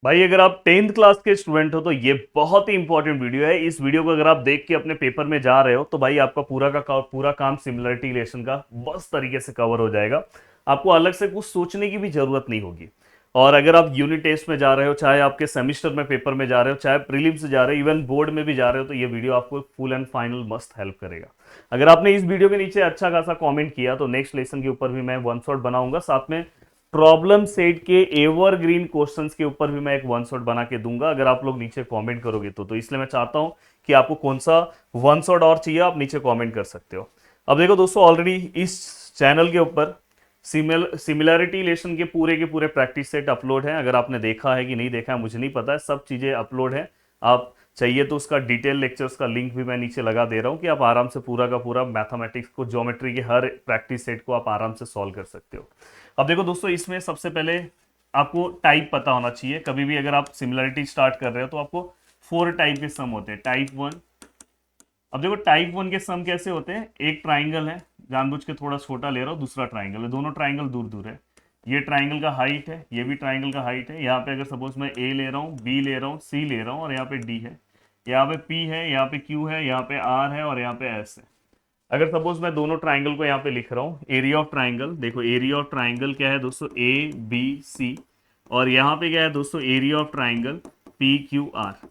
भाई अगर आप 10th क्लास के स्टूडेंट हो तो ये बहुत ही इंपॉर्टेंट वीडियो है। इस वीडियो को अगर आप देख के अपने पेपर में जा रहे हो तो भाई आपका पूरा काम सिमिलरिटी रिलेशन का बस तरीके से कवर हो जाएगा। आपको अलग से कुछ सोचने की भी जरूरत नहीं होगी। और अगर आप यूनिट टेस्ट में जा रहे हो, चाहे आपके सेमिस्टर में पेपर में जा रहे हो, चाहे प्रीलिम्स से जा रहे हो, इवन बोर्ड में भी जा रहे हो, तो ये वीडियो आपको full and final must help करेगा। अगर आपने इस वीडियो के नीचे अच्छा खासा कमेंट किया तो नेक्स्ट लेसन के ऊपर भी मैं वन शॉट बनाऊंगा, साथ में प्रॉब्लम सेट के एवरग्रीन क्वेश्चंस के ऊपर भी मैं एक वन शॉट बना के दूंगा अगर आप लोग नीचे कमेंट करोगे तो इसलिए मैं चाहता हूं कि आपको कौन सा वन शॉट और चाहिए, आप नीचे कमेंट कर सकते हो। अब देखो दोस्तों, ऑलरेडी इस चैनल के ऊपर सिमिलरिटी रिलेशन के पूरे प्रैक्टिस सेट अपलोड हैं। अगर आपने देखा है कि नहीं देखा है मुझे नहीं पता है, सब चीज़ें अपलोड हैं। आप चाहिए तो उसका डिटेल लेक्चर्स का लिंक भी मैं नीचे लगा दे रहा हूँ कि आप आराम से पूरा का पूरा मैथमेटिक्स को, ज्योमेट्री के हर प्रैक्टिस सेट को आप आराम से सॉल्व कर सकते हो। अब देखो दोस्तों, इसमें सबसे पहले आपको टाइप पता होना चाहिए। कभी भी अगर आप सिमिलरिटी स्टार्ट कर रहे हो तो आपको 4 टाइप के सम होते हैं। Type one. अब देखो टाइप वन के सम कैसे होते हैं, एक ट्राइंगल है, जानबूझ के थोड़ा छोटा ले रहा हूँ, दूसरा ट्राइंगल है, दोनों ट्राइंगल दूर दूर है। ये ट्राइंगल का हाइट है, ये भी ट्राइंगल का हाइट है। यहाँ पे अगर सपोज मैं ए ले रहा हूँ, बी ले रहा हूँ, सी ले रहा हूँ और यहाँ पे डी है, यहाँ पे पी है, यहाँ पे क्यू है, यहाँ पे आर है और यहाँ पे एस है। अगर सपोज मैं दोनों ट्राइंगल को यहाँ पे लिख रहा हूँ, एरिया ऑफ ट्राइंगल, देखो एरिया ऑफ ट्राइंगल क्या है दोस्तों, ए बी सी। और यहाँ पे क्या है दोस्तों, area of triangle P Q R.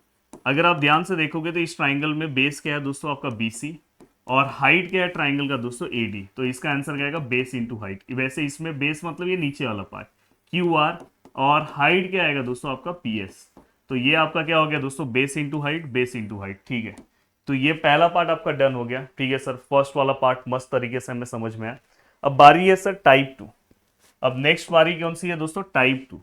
अगर आप ध्यान से देखोगे तो इस ट्राइंगल में बेस क्या है दोस्तों आपका बी सी, और हाइट क्या है ट्राइंगल का दोस्तों ए डी। तो इसका आंसर क्या आएगा, बेस इंटू हाइट। वैसे इसमें बेस मतलब ये नीचे वाला पार्ट क्यू आर, और हाइट क्या आएगा दोस्तों आपका पी एस। तो ये आपका क्या हो गया दोस्तों, base into height, base into height. ठीक है, तो ये पहला पार्ट आपका डन हो गया। ठीक है सर, फर्स्ट वाला पार्ट मस्त तरीके से हमें समझ में आया। अब बारी है सर टाइप टू। अब नेक्स्ट बारी कौन सी है दोस्तों, टाइप टू।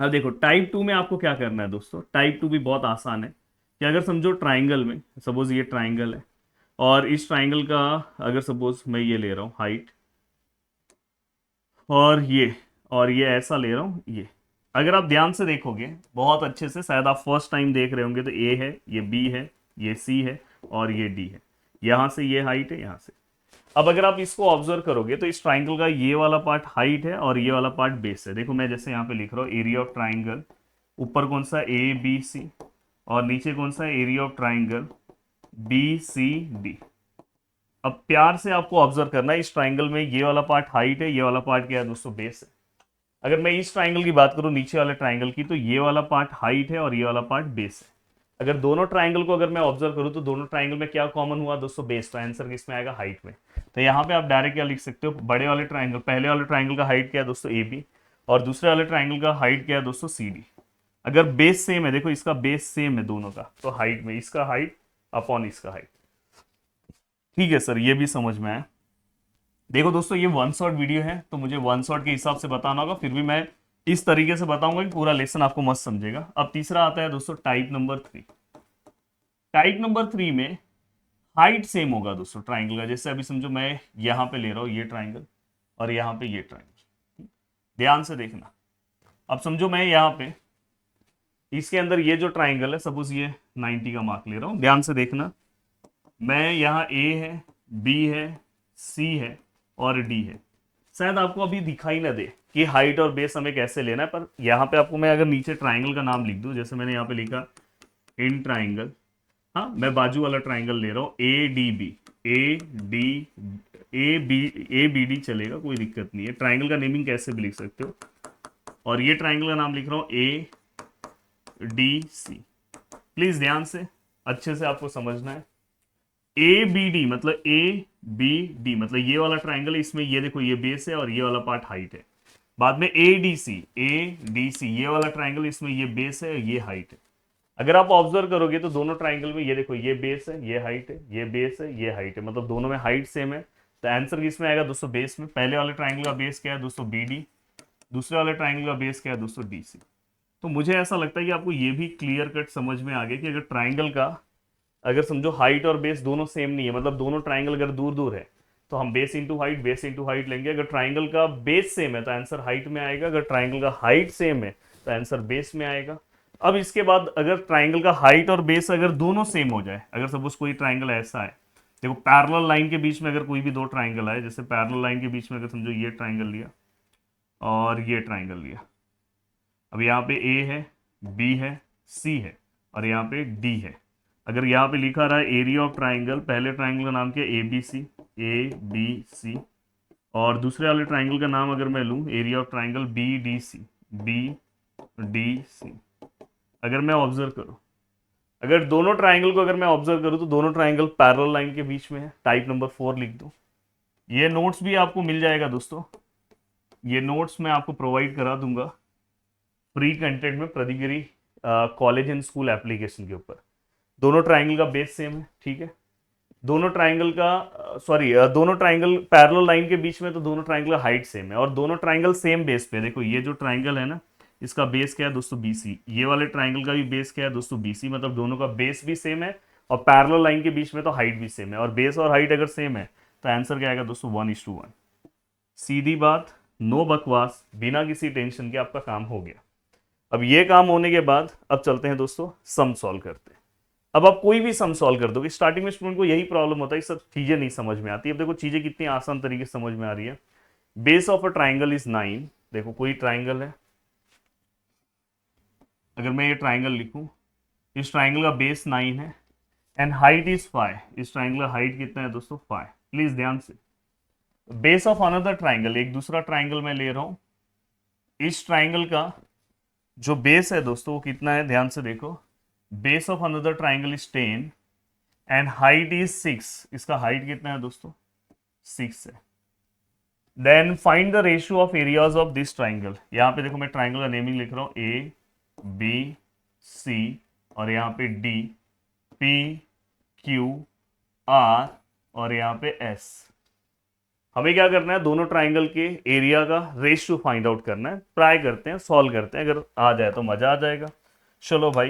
अब देखो टाइप टू में आपको क्या करना है दोस्तों, टाइप टू भी बहुत आसान है कि अगर समझो ट्राइंगल में, सपोज ये ट्राइंगल है और इस ट्राइंगल का अगर सपोज मैं ये ले रहा हूँ हाइट, और ये ऐसा ले रहा हूँ ये। अगर आप ध्यान से देखोगे बहुत अच्छे से, शायद आप फर्स्ट टाइम देख रहे होंगे, तो ए है, ये बी है, ये सी है और ये डी है। यहाँ से ये हाइट है, यहाँ से। अब अगर आप इसको ऑब्जर्व करोगे तो इस ट्राइंगल का ये वाला पार्ट हाइट है और ये वाला पार्ट बेस है। देखो मैं जैसे यहाँ पे लिख रहा हूँ, एरिया ऑफ ट्राइंगल, ऊपर कौन सा ए बी सी, और नीचे कौन सा area of triangle B C D. अब प्यार से आपको ऑब्जर्व करना है, इस ट्राइंगल में ये वाला पार्ट हाइट है, ये वाला पार्ट क्या है दोस्तों, बेस है। अगर मैं इस ट्राइंगल की बात करूं, नीचे वाले ट्राइंगल की, तो ये वाला पार्ट हाइट है और ये वाला पार्ट बेस है। अगर दोनों ट्राइंगल को अगर मैं ऑब्जर्व करूं तो दोनों ट्राइंगल में क्या कॉमन हुआ दोस्तों, बेस। तो आंसर किसमें आएगा, हाइट में। तो यहाँ पे आप डायरेक्ट क्या लिख सकते हो, बड़े वाले ट्राइंगल, पहले वाले ट्राइंगल का हाइट क्या है दोस्तों, ए बी, और दूसरे वाले ट्राइंगल का हाइट क्या है दोस्तों, सी डी। अगर बेस सेम है, देखो इसका बेस सेम है दोनों का, तो हाइट में इसका हाइट अपॉन इसका हाइट। ठीक है सर, ये भी समझ में आया। देखो दोस्तों, ये वन शॉट वीडियो है तो मुझे वन शॉट के हिसाब से बताना होगा, फिर भी मैं इस तरीके से बताऊंगा कि पूरा लेसन आपको मस्त समझेगा। अब तीसरा आता है दोस्तों type number three. Type number three में हाइट सेम होगा दोस्तों ट्राइंगल का। जैसे अभी समझो मैं यहाँ पे ले रहा हूँ ये ट्राइंगल और यहाँ पे ये ट्राइंगल, ध्यान से देखना। अब समझो मैं यहाँ पे इसके अंदर ये जो ट्राइंगल है, सपोज ये 90 का मार्क ले रहा हूँ, ध्यान से देखना। मैं यहाँ ए है, बी है, सी है और डी है। शायद आपको अभी दिखाई ना दे कि हाइट और बेस हमें कैसे लेना है, पर यहाँ पे आपको मैं अगर नीचे ट्राइंगल का नाम लिख दूं, जैसे मैंने यहाँ पे लिखा इन ट्राइंगल, हाँ मैं बाजू वाला ट्राइंगल ले रहा हूँ, A D B, A D A B D चलेगा, कोई दिक्कत नहीं है। ट्राइंगल का नेमिंग कैसे भी लिख सकते हो। और ये ट्राइंगल का नाम लिख रहा हूँ ए डी सी। प्लीज ध्यान से अच्छे से आपको समझना है। ए बी डी मतलब ए बी डी मतलब ये वाला ट्राइंगल है, इसमें ये देखो ये बेस है और ये वाला पार्ट हाइट है। बाद में ए डी सी ये वाला ट्राइंगल, इसमें ये बेस है और ये हाइट है। अगर आप ऑब्जर्व करोगे तो दोनों ट्राइंगल में ये देखो ये बेस है, ये हाइट है, ये बेस है, ये हाइट है, मतलब दोनों में हाइट सेम है। तो आंसर किसमें आएगा दोस्तों, बेस में। पहले वाले ट्राइंगल का बेस क्या है दोस्तों, बी डी, दूसरे वाले ट्राइंगल का बेस क्या है दोस्तों, डी सी। तो मुझे ऐसा लगता है कि आपको ये भी क्लियर कट समझ में आ गया कि अगर ट्राइंगल का, अगर समझो हाइट और बेस दोनों सेम नहीं है, मतलब दोनों ट्राइंगल अगर दूर दूर है, तो हम बेस इंटू हाइट लेंगे। अगर ट्राइंगल का बेस सेम है तो आंसर हाइट में आएगा, अगर ट्राइंगल का हाइट सेम है तो आंसर बेस में आएगा। अब इसके बाद अगर ट्राइंगल का हाइट और बेस अगर दोनों सेम हो जाए, अगर सपोज कोई ट्राइंगल ऐसा है, देखो पैरेलल लाइन के बीच में अगर कोई भी दो ट्राइंगल आए, जैसे पैरेलल लाइन के बीच में अगर समझो ये ट्राइंगल लिया और ये ट्राइंगल लिया। अब यहाँ पे ए है, बी है, सी है और यहाँ पे डी है। अगर यहाँ पे लिखा रहा है एरिया ऑफ ट्राइंगल, पहले ट्राइंगल का नाम क्या है, ए बी सी, और दूसरे वाले ट्राइंगल का नाम अगर मैं लूँ area of triangle B D C. अगर मैं ऑब्जर्व करूँ, अगर दोनों ट्राइंगल को अगर मैं ऑब्जर्व करूँ तो दोनों ट्राइंगल पैरेलल लाइन के बीच में है, टाइप नंबर 4 लिख दो। ये नोट्स भी आपको मिल जाएगा दोस्तों, ये नोट्स मैं आपको प्रोवाइड करा दूंगा फ्री कंटेंट में प्रदीपगिरी कॉलेज एंड स्कूल एप्लीकेशन के ऊपर। दोनों ट्राइंगल का बेस सेम है, ठीक है। दोनों ट्राइंगल का दोनों ट्राइंगल पैरेलल लाइन के बीच में, तो दोनों ट्राइंगल का हाइट सेम है और दोनों ट्राइंगल सेम बेस पे। देखो ये जो ट्राइंगल है ना, इसका बेस क्या है दोस्तों, बीसी। ये वाले ट्राइंगल का भी बेस क्या है दोस्तों, बीसी। मतलब दोनों का बेस भी सेम है और पैरेलल लाइन के बीच में तो हाइट भी सेम है। और बेस और हाइट अगर सेम है तो आंसर क्या आएगा दोस्तों, 1:1। सीधी बात, नो बकवास, बिना किसी टेंशन के आपका काम हो गया। अब ये काम होने के बाद अब चलते हैं दोस्तों सम सॉल्व करते हैं। अब आप कोई भी सम सॉल्व कर दोगे, स्टार्टिंग में स्टूडेंट को यही प्रॉब्लम होता है, सब चीजें नहीं समझ में आती। अब देखो चीजें कितनी आसान तरीके से समझ में आ रही है। Base of a triangle is 9। देखो कोई ट्राइंगल है, अगर मैं ये ट्राइंगल लिखूं, इस ट्राइंगल का बेस 9 है एंड हाइट इज 5। इस ट्राइंगल का हाइट कितना है दोस्तों, 5। प्लीज ध्यान से, बेस ऑफ अनदर ट्राइंगल, एक दूसरा ट्राइंगल मैं ले रहा हूं, इस ट्राइंगल का जो बेस है दोस्तों वो कितना है, ध्यान से देखो। Base of another triangle is 10 and height is 6। इसका हाइट कितना है दोस्तों, 6 है। Then find the ratio of areas of this triangle. यहाँ पे देखो मैं ट्राइंगल का नेमिंग लिख रहा हूँ, ए बी सी और यहाँ पे डी, पी क्यू आर और यहाँ पे एस। हमें क्या करना है, दोनों ट्राइंगल के एरिया का रेशियो फाइंड आउट करना है। ट्राई करते हैं, सॉल्व करते हैं, अगर आ जाए तो मजा आ जाएगा। चलो भाई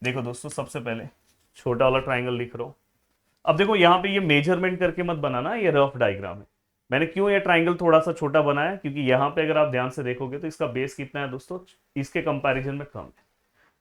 देखो दोस्तों, सबसे पहले छोटा वाला ट्राइंगल लिख रहा हूं। अब देखो यहाँ पे ये मेजरमेंट करके मत बनाना, ये रफ डायग्राम है। मैंने क्यों ये ट्राइंगल थोड़ा सा छोटा बनाया, क्योंकि यहाँ पे अगर आप ध्यान से देखोगे तो इसका बेस कितना है दोस्तों, इसके कंपैरिजन में कम है।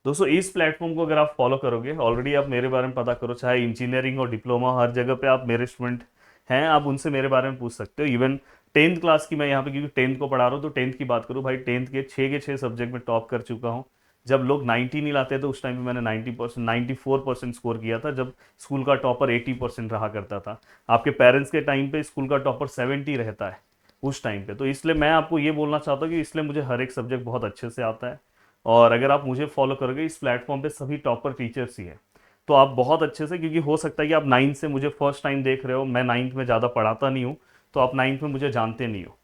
दोस्तों इस प्लेटफॉर्म को अगर आप फॉलो करोगे, ऑलरेडी आप मेरे बारे में पता करो, चाहे इंजीनियरिंग और डिप्लोमा, हर जगह पे आप मेरे स्टूडेंट हैं, आप उनसे मेरे बारे में पूछ सकते हो। इवन 10th क्लास की मैं यहाँ पे, क्योंकि 10th को पढ़ा रहा हूँ तो 10th की बात करूँ भाई, 10th के 6 सब्जेक्ट में टॉप कर चुका हूँ। जब लोग 90 नहीं लाते तो उस टाइम पे मैंने 90%, 94% स्कोर किया था, जब स्कूल का टॉपर 80% रहा करता था। आपके पेरेंट्स के टाइम पे स्कूल का टॉपर 70 रहता है उस टाइम पे। तो इसलिए मैं आपको ये बोलना चाहता हूँ कि इसलिए मुझे हर एक सब्जेक्ट बहुत अच्छे से आता है। और अगर आप मुझे फॉलो करोगे, इस प्लेटफॉर्म पे सभी टॉपर टीचर्स ही हैं, तो आप बहुत अच्छे से, क्योंकि हो सकता है कि आप 9th से मुझे फर्स्ट टाइम देख रहे हो, मैं 9th में ज़्यादा पढ़ाता नहीं हूँ, तो आप 9th में मुझे जानते नहीं हो,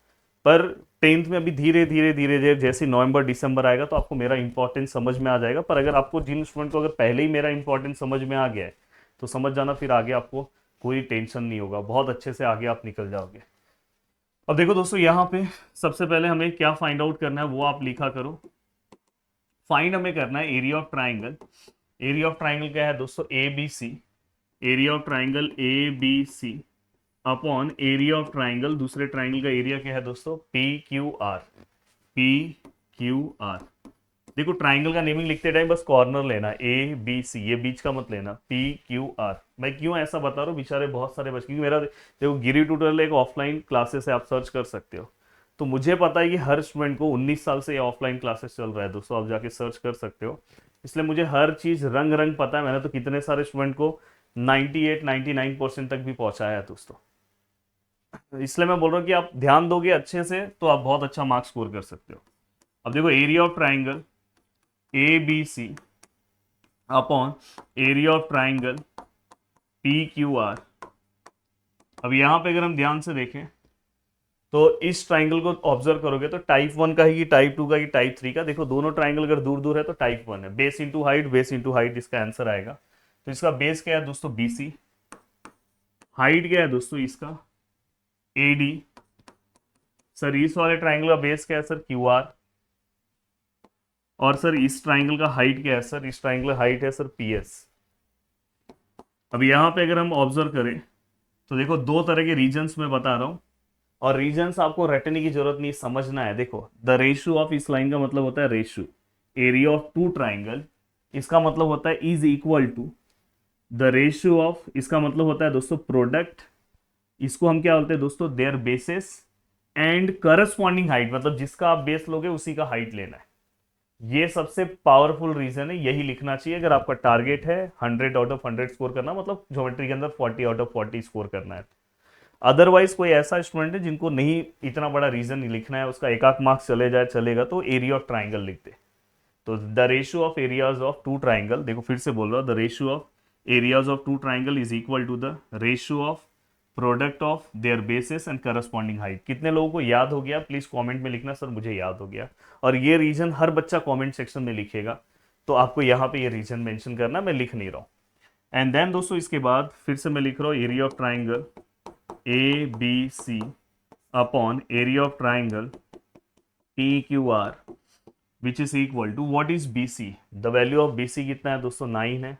पर 10th में अभी धीरे धीरे धीरे धीरे जैसे नवंबर दिसंबर आएगा तो आपको मेरा इंपॉर्टेंस समझ में आ जाएगा। पर अगर आपको, जिन स्टूडेंट को अगर पहले ही मेरा इंपॉर्टेंस समझ में आ गया है, तो समझ जाना, फिर आगे आपको कोई टेंशन नहीं होगा, बहुत अच्छे से आगे आप निकल जाओगे। अब देखो दोस्तों, यहाँ पे सबसे पहले हमें क्या फाइंड आउट करना है वो आप लिखा करो। फाइंड हमें करना है area of triangle. Area of triangle क्या है दोस्तों, A B C. Area of triangle A B C upon area of triangle, दूसरे ट्राइंगल का एरिया क्या है दोस्तों, P Q R. P Q R, देखो ट्राइंगल का नेमिंग लिखते टाइम बस कॉर्नर लेना, ए बी सी, ये बीच का मत लेना, पी क्यू आर। मैं क्यों ऐसा बता रहा हूँ, बेचारे बहुत सारे बच्चे, क्योंकि मेरा देखो गिरी ट्यूटोरियल एक ऑफलाइन क्लासेस है, आप सर्च कर सकते हो। तो मुझे पता है कि हर स्टूडेंट को 19 साल से ये ऑफलाइन क्लासेस चल रहा है दोस्तों, आप जाके सर्च कर सकते हो। इसलिए मुझे हर चीज़ रंग रंग पता है। मैंने तो कितने सारे स्टूडेंट को 98 99% तक भी पहुंचाया है दोस्तों। इसलिए मैं बोल रहा हूँ कि आप ध्यान दोगे अच्छे से तो आप बहुत अच्छा मार्क्स स्कोर कर सकते हो। अब देखो area of triangle A B C upon area of triangle P Q R. अब यहाँ पे अगर हम ध्यान से देखें तो इस ट्राइंगल को ऑब्जर्व करोगे तो टाइप 1 का ही कि टाइप 2 का कि टाइप 3 का। देखो दोनों ट्राइंगल अगर दूर दूर है तो टाइप 1 है। Base into height, base into height इसका आंसर आएगा। तो इसका बेस क्या है दोस्तों, BC। हाइट क्या है दोस्तों इसका, AD। सर इस वाले ट्राइंगल का बेस क्या है सर, QR। और सर इस ट्राइंगल का हाइट क्या है सर, इस ट्राइंगल का हाइट है सर PS। अब यहाँ पे अगर हम ऑब्जर्व करें तो देखो दो तरह के रीजन्स में बता रहा हूँ, और रीजन्स आपको रटने की जरूरत नहीं, समझना है। देखो द रेशियो ऑफ, इस लाइन का मतलब होता है ratio, area of two triangle, इसका मतलब होता है is equal to the ratio of, इसका मतलब होता है दोस्तों प्रोडक्ट, इसको हम क्या बोलते हैं दोस्तों, their bases and corresponding height, मतलब जिसका आप बेस लोगे उसी का हाइट लेना है। ये सबसे पावरफुल रीजन है, यही लिखना चाहिए अगर आपका टारगेट है 100 आउट ऑफ 100 स्कोर करना, मतलब ज्योमेट्री के अंदर 40 आउट ऑफ 40 स्कोर करना है। अदरवाइज कोई ऐसा स्टूडेंट है जिनको नहीं इतना बड़ा रीजन लिखना है, उसका एक आध मार्क्स चले जाए चलेगा, तो एरिया ऑफ ट्राइंगल लिख दे। तो the ratio of areas of two triangle, देखो फिर से बोल रहा हूँ, the ratio of areas of two triangle is equal to the ratio of product of their bases and corresponding height. कितने लोगों को याद हो गया प्लीज कमेंट में लिखना, सर मुझे याद हो गया। और ये रीजन हर बच्चा कमेंट सेक्शन में लिखेगा, तो आपको यहाँ पे ये रीजन मेंशन करना, मैं लिख नहीं रहा हूँ। एंड देन दोस्तों इसके बाद फिर से मैं लिख रहा हूँ area of triangle A B C upon area of triangle P Q R which is equal to what is B C. The value of B C कितना है दोस्तों 9 है।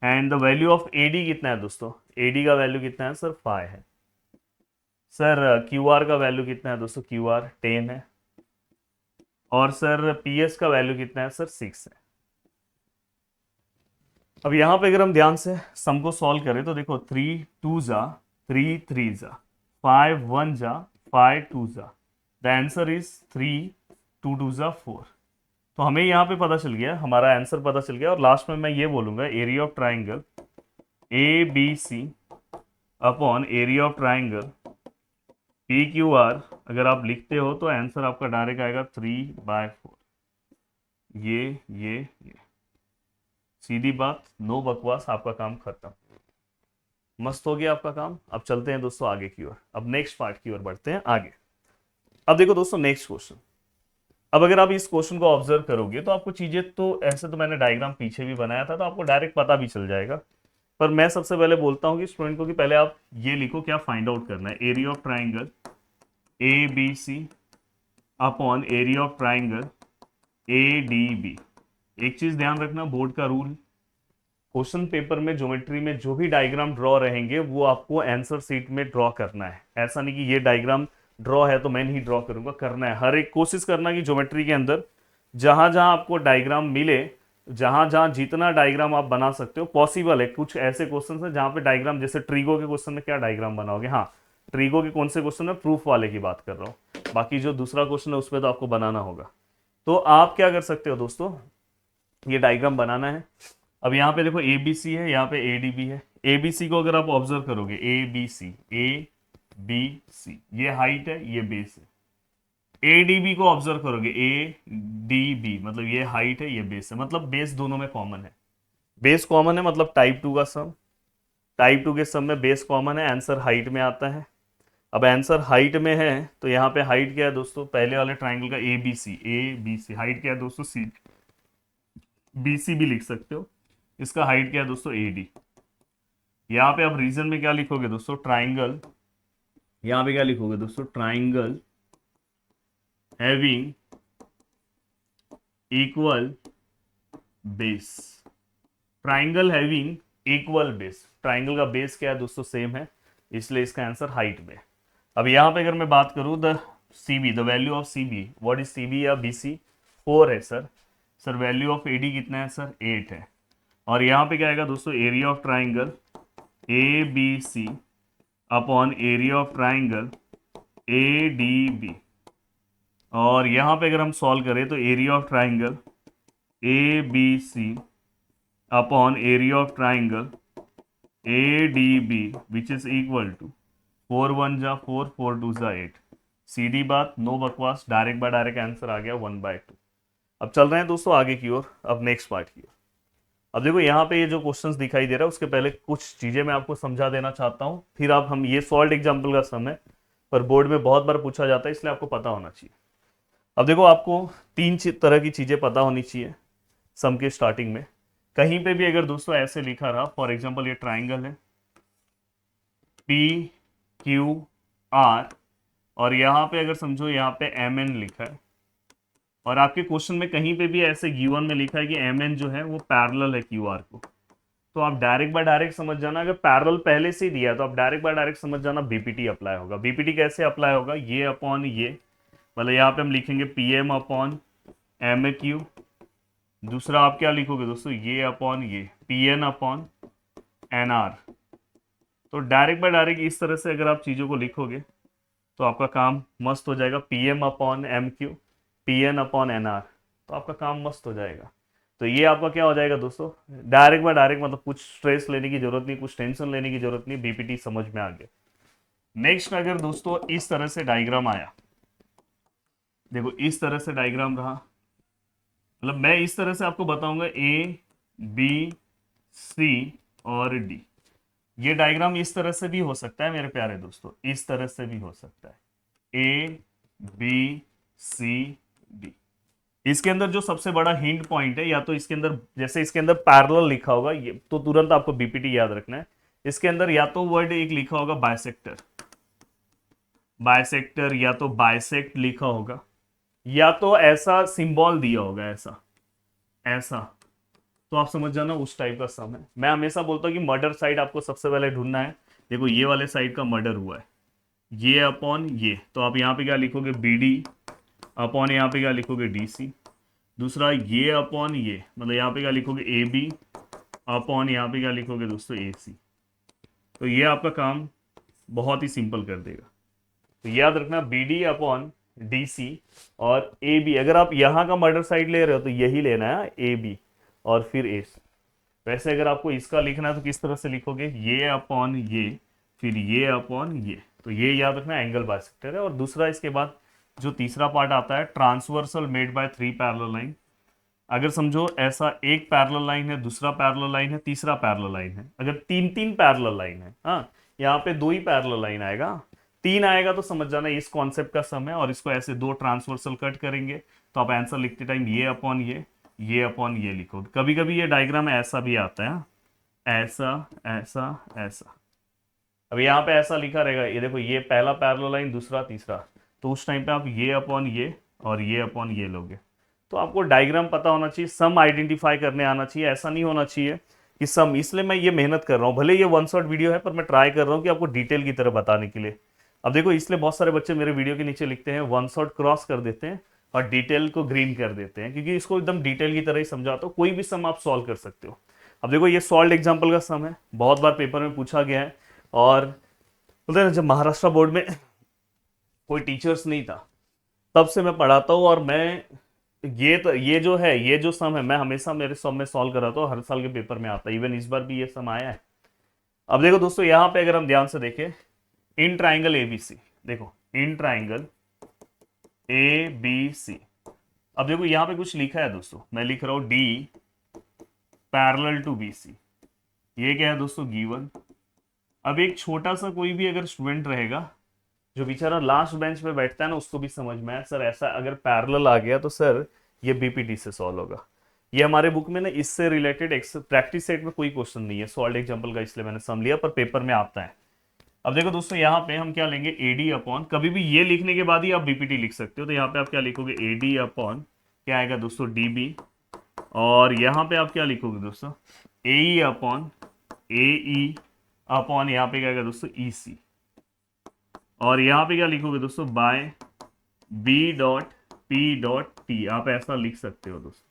And the value of A D कितना है दोस्तों, A D का value कितना है सर 5 है। सर क्यू आर का वैल्यू कितना है दोस्तों, क्यू आर 10 है। और सर पी एस का वैल्यू कितना है सर 6 है। अब यहाँ पे अगर हम ध्यान से सम को सॉल्व करें तो देखो 3 2 जा 3 3 जा 5 1 जा 5 2 जा, द आंसर इज 3 2 2 जा 4। तो हमें यहाँ पे पता चल गया, हमारा आंसर पता चल गया। और लास्ट में मैं ये बोलूंगा area of triangle A B C upon area of triangle P Q R, अगर आप लिखते हो तो आंसर आपका डायरेक्ट आएगा 3/4। ये सीधी बात, नो बकवास, आपका काम खत्म। मस्त हो गया आपका काम। अब चलते हैं दोस्तों आगे की ओर, अब नेक्स्ट पार्ट की ओर बढ़ते हैं आगे। अब देखो दोस्तों नेक्स्ट क्वेश्चन। अब अगर आप इस क्वेश्चन को ऑब्जर्व करोगे तो आपको चीजें, तो ऐसे तो मैंने डायग्राम पीछे भी बनाया था तो आपको डायरेक्ट पता भी चल जाएगा, पर मैं सबसे पहले बोलता हूँ कि स्टूडेंट को कि पहले आप ये लिखो क्या फाइंड आउट करना है। Area of triangle A B C upon area of triangle A D B. एक चीज ध्यान रखना, बोर्ड का रूल, क्वेश्चन पेपर में ज्योमेट्री में जो भी डायग्राम ड्रॉ रहेंगे वो आपको आंसर शीट में ड्रॉ करना है। ऐसा नहीं कि ये डायग्राम ड्रॉ है तो मैं नहीं ड्रॉ करूंगा, करना है। हर एक कोशिश करना कि ज्योमेट्री के अंदर जहां जहां आपको डायग्राम मिले, जहां जहां जितना डायग्राम आप बना सकते हो पॉसिबल है। कुछ ऐसे क्वेश्चन है जहां पे डायग्राम, जैसे ट्रीगो के क्वेश्चन में क्या डायग्राम बनाओगे, हाँ ट्रीगो के कौन से क्वेश्चन में, प्रूफ वाले की बात कर रहा हूँ, बाकी जो दूसरा क्वेश्चन है उस पर तो आपको बनाना होगा। तो आप क्या कर सकते हो दोस्तों, ये डायग्राम बनाना है। अब यहाँ पे देखो ए बी सी है, यहाँ पे ए डी बी है। ए बी सी को अगर आप ऑब्जर्व करोगे, ए बी सी, ये हाइट है ये बेस है। ए डी बी को ऑब्जर्व करोगे, ए डी बी, मतलब ये हाइट है ये बेस है, मतलब बेस दोनों में कॉमन है। बेस कॉमन है मतलब टाइप 2 का सम, टाइप 2 के सम में बेस कॉमन है, आंसर हाइट में आता है। अब आंसर हाइट में है तो यहाँ पे हाइट क्या है दोस्तों, पहले वाले ट्राइंगल का ए बी सी हाइट क्या है दोस्तों, सी बी सी भी लिख सकते हो। इसका हाइट क्या है दोस्तों, ए डी। यहाँ पे आप रीजन में क्या लिखोगे दोस्तों, ट्राइंगल, यहाँ पे क्या लिखोगे दोस्तों, triangle having equal base. Triangle having equal base, triangle का बेस क्या है दोस्तों, सेम है, इसलिए इसका आंसर हाइट में। अब यहाँ पे अगर मैं बात करूँ the C B, the value of C B, what is C B या बी सी, 4 है sir. Sir value of A D कितना है सर, 8 है। और यहाँ पे क्या आएगा दोस्तों, area of triangle A B C upon area of triangle A D B. और यहाँ पे अगर हम सॉल्व करें तो area of triangle A B C upon area of triangle A D B which is equal to 4 1 जा 4 4 2 जा 8। सीधी बात, नो बकवास, डायरेक्ट बाय डायरेक्ट आंसर आ गया 1/2। अब चल रहे हैं दोस्तों आगे की ओर, अब नेक्स्ट पार्ट की ओर। अब देखो यहाँ पे ये जो क्वेश्चंस दिखाई दे रहा है उसके पहले कुछ चीजें मैं आपको समझा देना चाहता हूँ, फिर आप, हम ये सॉल्व एग्जाम्पल का सम है पर बोर्ड में बहुत बार पूछा जाता है इसलिए आपको पता होना चाहिए। अब देखो आपको 3 तरह की चीजें पता होनी चाहिए सम के स्टार्टिंग में। कहीं पे भी अगर दोस्तों ऐसे लिखा रहा, फॉर एग्जाम्पल ये ट्राइंगल है पी क्यू आर, और यहाँ पे अगर समझो यहाँ पे एम एन लिखा है, और आपके क्वेश्चन में कहीं पे भी ऐसे गिवन में लिखा है कि एम एन जो है वो पैरेलल है क्यू आर को, तो आप डायरेक्ट बाय डायरेक्ट समझ जाना, अगर पैरेलल पहले से ही दिया है तो आप डायरेक्ट बाय डायरेक्ट समझ जाना बीपीटी अप्लाई होगा। बीपीटी कैसे अप्लाई होगा, ये अपॉन ये, मतलब यहाँ पे हम लिखेंगे P M upon M Q. दूसरा आप क्या लिखोगे दोस्तों, ये अपॉन ये P N upon N R. तो डायरेक्ट बाय डायरेक्ट इस तरह से अगर आप चीज़ों को लिखोगे तो आपका काम मस्त हो जाएगा। P M upon M Q, P N upon N R, तो आपका काम मस्त हो जाएगा। तो ये आपका क्या हो जाएगा दोस्तों, डायरेक्ट बाय डायरेक्ट, मतलब कुछ स्ट्रेस लेने की जरूरत नहीं, कुछ टेंशन लेने की जरूरत नहीं, बीपीटी समझ में आ गया। नेक्स्ट अगर दोस्तों इस तरह से डायग्राम आया, देखो इस तरह से डायग्राम रहा, मतलब मैं इस तरह से आपको बताऊंगा ए बी सी और डी। ये डायग्राम इस तरह से भी हो सकता है मेरे प्यारे दोस्तों, इस तरह से भी हो सकता है, ए बी सी डी। इसके अंदर जो सबसे बड़ा हिंट पॉइंट है, या तो इसके अंदर जैसे इसके अंदर पैरेलल लिखा होगा, ये तो तुरंत आपको बीपीटी याद रखना है। इसके अंदर या तो वर्ड एक लिखा होगा बाइसेक्टर, बाइसेक्टर, या तो बाइसेक्ट लिखा होगा, या तो ऐसा सिंबल दिया होगा, ऐसा ऐसा, तो आप समझ जाना उस टाइप का सम है। मैं हमेशा बोलता हूँ कि मर्डर साइड आपको सबसे पहले ढूंढना है। देखो ये वाले साइड का मर्डर हुआ है, ये अपॉन ये, तो आप यहाँ पे क्या लिखोगे, बी डी अपॉन यहाँ पे क्या लिखोगे, डी सी। दूसरा ये अपॉन ये, मतलब यहाँ पे क्या लिखोगे, ए बी अपॉन यहाँ पे क्या लिखोगे दोस्तों, ए सी। तो ये आपका काम बहुत ही सिंपल कर देगा। तो याद रखना B D upon D C और ए बी। अगर आप यहाँ का मर्डर साइड ले रहे हो तो यही लेना है, ए बी और फिर ए सी। वैसे अगर आपको इसका लिखना है तो किस तरह से लिखोगे, ये अपॉन ये, फिर ये अपॉन ये। तो ये याद रखना एंगल बाइसेक्टर है। और दूसरा इसके बाद जो तीसरा पार्ट आता है, transversal made bye 3 parallel line. अगर समझो ऐसा एक पैरेलल लाइन है, दूसरा पैरेलल लाइन है, तीसरा पैरेलल लाइन है, अगर तीन तीन पैरेलल लाइन है, हाँ यहाँ पे 2 ही पैरेलल लाइन आएगा, 3 आएगा तो समझ जाना इस कॉन्सेप्ट का सम है। और इसको ऐसे 2 ट्रांसवर्सल कट करेंगे तो आप आंसर लिखते टाइम ये अपॉन ये अपॉन ये लिखो। कभी कभी ये डायग्राम ऐसा भी आता है, ऐसा ऐसा ऐसा। अब यहाँ पे ऐसा लिखा रहेगा, ये देखो ये पहला पैरेलल लाइन, दूसरा तीसरा, तो उस टाइम पे आप ये अपॉन ये और ये अपॉन ये लोगे। तो आपको डायग्राम पता होना चाहिए, सम आइडेंटिफाई करने आना चाहिए। ऐसा नहीं होना चाहिए कि सम, इसलिए मैं ये मेहनत कर रहा हूँ, भले ये वन शॉट वीडियो है पर मैं ट्राई कर रहा हूँ कि आपको डिटेल की तरह बताने के लिए। अब देखो इसलिए बहुत सारे बच्चे मेरे वीडियो के नीचे लिखते हैं, वन शॉट क्रॉस कर देते हैं और डिटेल को ग्रीन कर देते हैं, क्योंकि इसको एकदम डिटेल की तरह ही समझाता हूँ। कोई भी सम आप सॉल्व कर सकते हो। अब देखो ये सॉल्व एग्जाम्पल का सम है, बहुत बार पेपर में पूछा गया है। और बोलते हैं जब महाराष्ट्र बोर्ड में कोई टीचर्स नहीं था तब से मैं पढ़ाता हूँ, और मैं ये जो है, ये जो सम है, मैं हमेशा मेरे सम में सॉल्व कराता हूँ, हर साल के पेपर में आता है, इवन इस बार भी ये सम आया है। अब देखो दोस्तों यहाँ पे अगर हम ध्यान से देखें, इन ट्राइंगल एबीसी, देखो इन ट्राइंगल ए बी सी। अब देखो यहाँ पे कुछ लिखा है दोस्तों, मैं लिख रहा हूं D parallel to B C. ये क्या है दोस्तों, गिवन। अब एक छोटा सा कोई भी अगर स्टूडेंट रहेगा जो बेचारा लास्ट बेंच पे बैठता है ना, उसको भी समझ में आया सर ऐसा अगर पैरेलल आ गया तो सर ये बीपीटी से सॉल्व होगा। ये हमारे बुक में ना इससे रिलेटेड प्रैक्टिस सेट में कोई क्वेश्चन नहीं है सॉल्व एग्जाम्पल का, इसलिए मैंने सम लिया, पर पेपर में आता है। अब देखो दोस्तों यहाँ पे हम क्या लेंगे, एडी अपॉन, कभी भी ये लिखने के बाद ही आप बीपीटी लिख सकते हो, तो यहाँ पे आप क्या लिखोगे, एडी अपॉन क्या आएगा दोस्तों, डीबी। और यहाँ पे आप क्या लिखोगे दोस्तों, एई अपॉन एई अपॉन यहाँ पे क्या आएगा दोस्तों, ईसी। और यहाँ पे क्या लिखोगे दोस्तों, by B dot P dot T. आप ऐसा लिख सकते हो दोस्तों,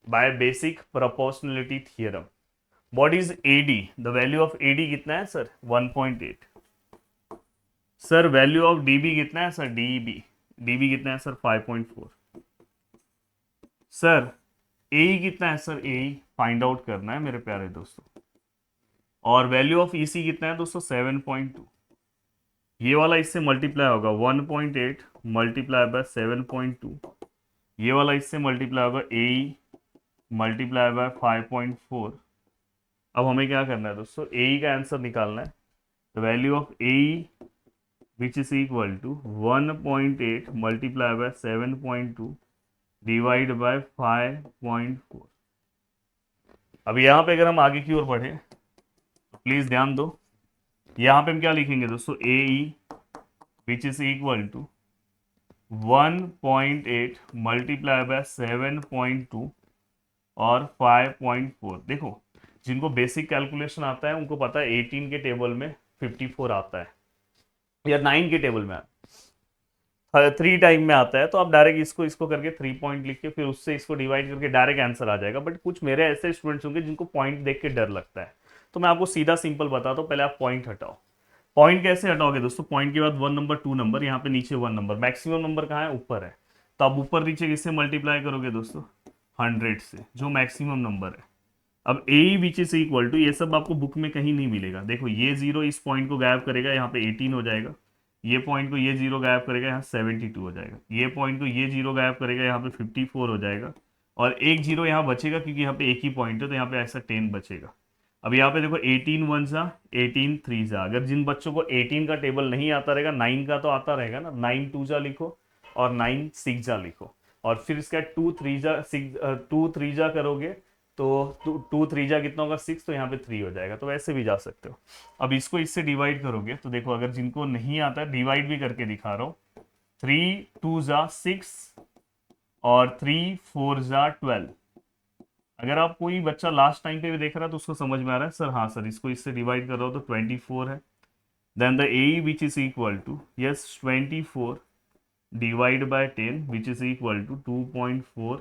by basic proportionality theorem. What is AD? The value of AD कितना है sir, 1.8। Sir value of DB कितना है सर, DB कितना है सर, 5.4। सर AE कितना है सर, AE फाइंड आउट करना है मेरे प्यारे दोस्तों। और वैल्यू ऑफ EC कितना है दोस्तों, 7.2। ये वाला इससे मल्टीप्लाई होगा, 1.8 मल्टीप्लाई बाय 7.2। ये वाला इससे मल्टीप्लाई होगा, AE मल्टीप्लाई बाय 5.4। अब हमें क्या करना है दोस्तों, AE का आंसर निकालना है। The value of AE which is equal to 1.8 multiply by 7.2 divide by 5.4। अब यहाँ पे अगर हम आगे की ओर बढ़े तो प्लीज ध्यान दो, यहाँ पे हम क्या लिखेंगे दोस्तों, AE which is equal to 1.8 multiply by 7.2 और 5.4। देखो जिनको बेसिक कैलकुलेशन आता है उनको पता है 18 के टेबल में 54 आता है, या 9 के टेबल में 3 टाइम में आता है, तो आप डायरेक्ट इसको करके 3 पॉइंट लिख के फिर उससे इसको डिवाइड करके डायरेक्ट आंसर आ जाएगा। बट कुछ मेरे ऐसे स्टूडेंट्स होंगे जिनको पॉइंट देख के डर लगता है, तो मैं आपको सीधा सिंपल बताता हूँ, पहले आप पॉइंट हटाओ। पॉइंट कैसे हटाओगे दोस्तों, पॉइंट के बाद 1 नंबर 2 नंबर, यहाँ पे नीचे 1 नंबर, मैक्सिमम नंबर कहाँ है, ऊपर है, तो आप ऊपर नीचे किससे मल्टीप्लाई करोगे दोस्तों, 100 से, जो मैक्सिमम नंबर है। अब ए विच इज इक्वल टू, ये सब आपको बुक में कहीं नहीं मिलेगा। देखो ये जीरो इस पॉइंट को गायब करेगा, यहाँ पे 18 हो जाएगा। ये पॉइंट को ये जीरो गायब करेगा, यहाँ 72 हो जाएगा। ये पॉइंट को ये जीरो गायब करेगा, यहाँ पे 54 हो जाएगा। और एक जीरो यहाँ बचेगा क्योंकि यहाँ पे एक ही पॉइंट है, तो यहाँ पे ऐसा 10 बचेगा। अब यहाँ पे देखो 18 वन जा 18 थ्री जा, अगर जिन बच्चों को 18 का टेबल नहीं आता रहेगा, 9 का तो आता रहेगा ना, 9 टू जा लिखो और 9 सिक्स जा लिखो, और फिर इसका 2 थ्री जा 6 2 थ्री जा करोगे तो 2 थ्री जा कितना होगा 6, तो यहाँ पे 3 हो जाएगा। तो वैसे भी जा सकते हो। अब इसको इससे डिवाइड करोगे तो देखो, अगर जिनको नहीं आता, डिवाइड भी करके दिखा रहा हूँ, 3 टू जा 6 और 3 4 जा 12। अगर आप कोई बच्चा लास्ट टाइम पे भी देख रहा है तो उसको समझ में आ रहा है, सर हाँ सर इसको इससे डिवाइड कर रहा हो तो 24 है। Then the A which is equal to, yes 24 divide by 10 which is equal to 2.4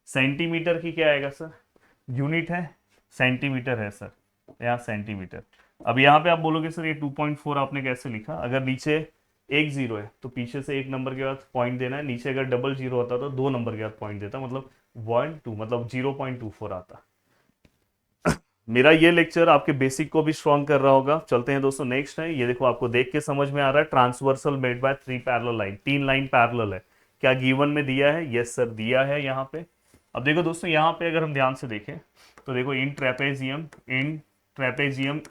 centimetre की क्या आएगा सर, यूनिट है सेंटीमीटर है सर, यहाँ सेंटीमीटर। अब यहाँ पे आप बोलोगे सर ये 2.4 आपने कैसे लिखा, अगर नीचे एक जीरो है तो पीछे से एक नंबर के बाद पॉइंट देना है, नीचे अगर डबल जीरो होता तो दो नंबर के बाद पॉइंट देता, मतलब 1 2 मतलब 0.24 आता। मेरा ये लेक्चर आपके बेसिक को भी स्ट्रॉन्ग कर रहा होगा। चलते हैं दोस्तों नेक्स्ट है, ये देखो आपको देख के समझ में आ रहा है, transversal made bye 3 parallel line, 3 line parallel है, क्या गिवन में दिया है, यस सर दिया है यहाँ पे। अब देखो दोस्तों यहाँ पे अगर हम ध्यान से देखें तो देखो इन trapezium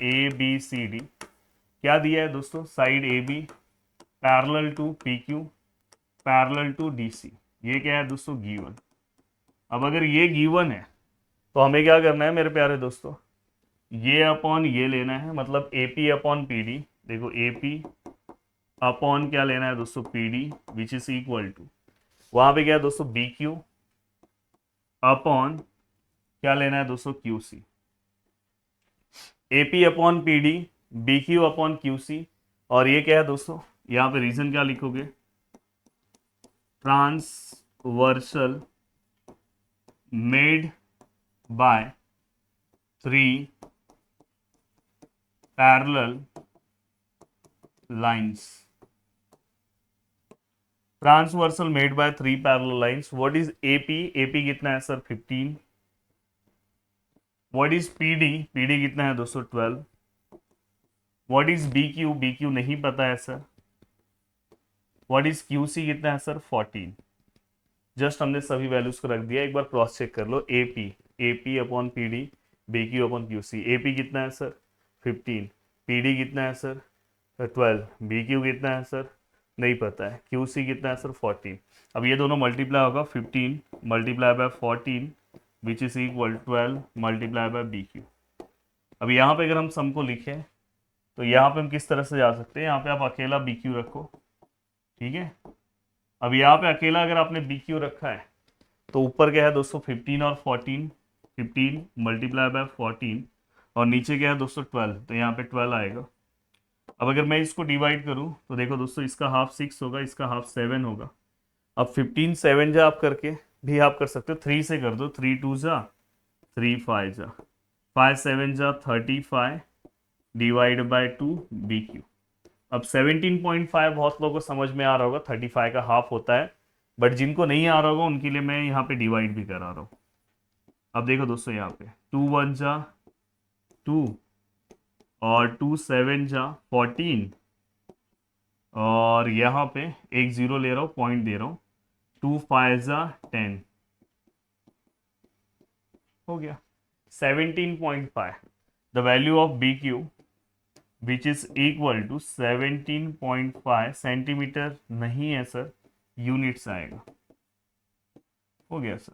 A B C D क्या दिया है दोस्तों, side A B parallel to P Q parallel to D C, ये क्या है दोस्तों गिवन। अब अगर ये गिवन है तो हमें क्या करना है मेरे प्यारे दोस्तों, ये अपॉन ये लेना है, मतलब A P upon P D. देखो ए पी अपॉन क्या लेना है दोस्तों, P D which is equal to, वहां पे क्या है दोस्तों बी क्यू अपॉन क्या लेना है दोस्तों Q C. A P upon P D, B Q upon Q C, और ये क्या है दोस्तों, यहाँ पे रीजन क्या लिखोगे, transversal made bye 3 parallel lines, transversal made bye 3 parallel lines. What is AP, AP कितना है sir 15। What is PD, PD कितना है दोस्तों 12। व्हाट इज बीक्यू, बीक्यू नहीं पता है सर। व्हाट इज क्यूसी कितना है सर 14। जस्ट हमने सभी वैल्यूज को रख दिया, एक बार क्रॉस चेक कर लो, AP AP upon PD, BQ upon QC. AP कितना है सर 15, पीडी कितना है सर 12, बीक्यू कितना है सर नहीं पता है, क्यूसी कितना है सर 14। अब ये दोनों मल्टीप्लाई होगा, 15 multiply by 14 which is equal 12 multiply by BQ. अब यहाँ पे अगर हम सम को लिखें तो यहाँ पे हम किस तरह से जा सकते हैं, यहाँ पे आप अकेला बीक्यू रखो, ठीक है। अब यहाँ पे अकेला अगर आपने BQ रखा है तो ऊपर क्या है दोस्तों 15 और 14, 15 मल्टीप्लाई बाय 14 और नीचे क्या है दोस्तों 12, तो यहाँ पे 12 आएगा। अब अगर मैं इसको डिवाइड करूँ तो देखो दोस्तों इसका हाफ 6 होगा, इसका हाफ 7 होगा। अब 15 7 जा आप करके भी आप कर सकते हो, 3 से कर दो, 3 2 जा 3 5 जा 5 7 जा 35 डिवाइड बाय 2 BQ। अब 17.5 बहुत लोगों को समझ में आ रहा होगा, 35 का हाफ होता है, बट जिनको नहीं आ रहा होगा उनके लिए मैं यहाँ पे डिवाइड भी करा रहा हूँ। अब देखो दोस्तों यहाँ पे 2 1 जा 2 और 2 7 जा 14 और यहाँ पे एक जीरो ले रहा हूँ, पॉइंट दे रहा हूँ, 2 5 जा 10 हो गया 17.5। The value of BQ which is equal to 17.5 centimetre नहीं है सर, यूनिट्स आएगा। हो गया सर।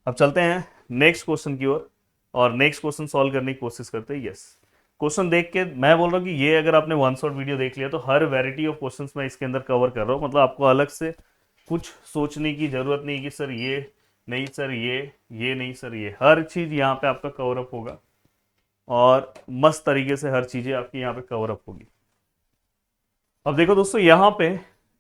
अब चलते हैं नेक्स्ट क्वेश्चन की ओर और नेक्स्ट क्वेश्चन सॉल्व करने की कोशिश करते हैं। यस, क्वेश्चन देख के मैं बोल रहा हूँ कि ये अगर आपने वन शॉट वीडियो देख लिया तो हर वैरायटी ऑफ क्वेश्चंस मैं इसके अंदर कवर कर रहा हूँ, मतलब आपको अलग से कुछ सोचने की जरूरत नहीं कि सर ये नहीं सर ये नहीं सर ये, हर चीज यहाँ पे आपका कवर अप होगा और मस्त तरीके से हर चीजें आपकी यहाँ पे कवर अप होगी। अब देखो दोस्तों यहाँ पे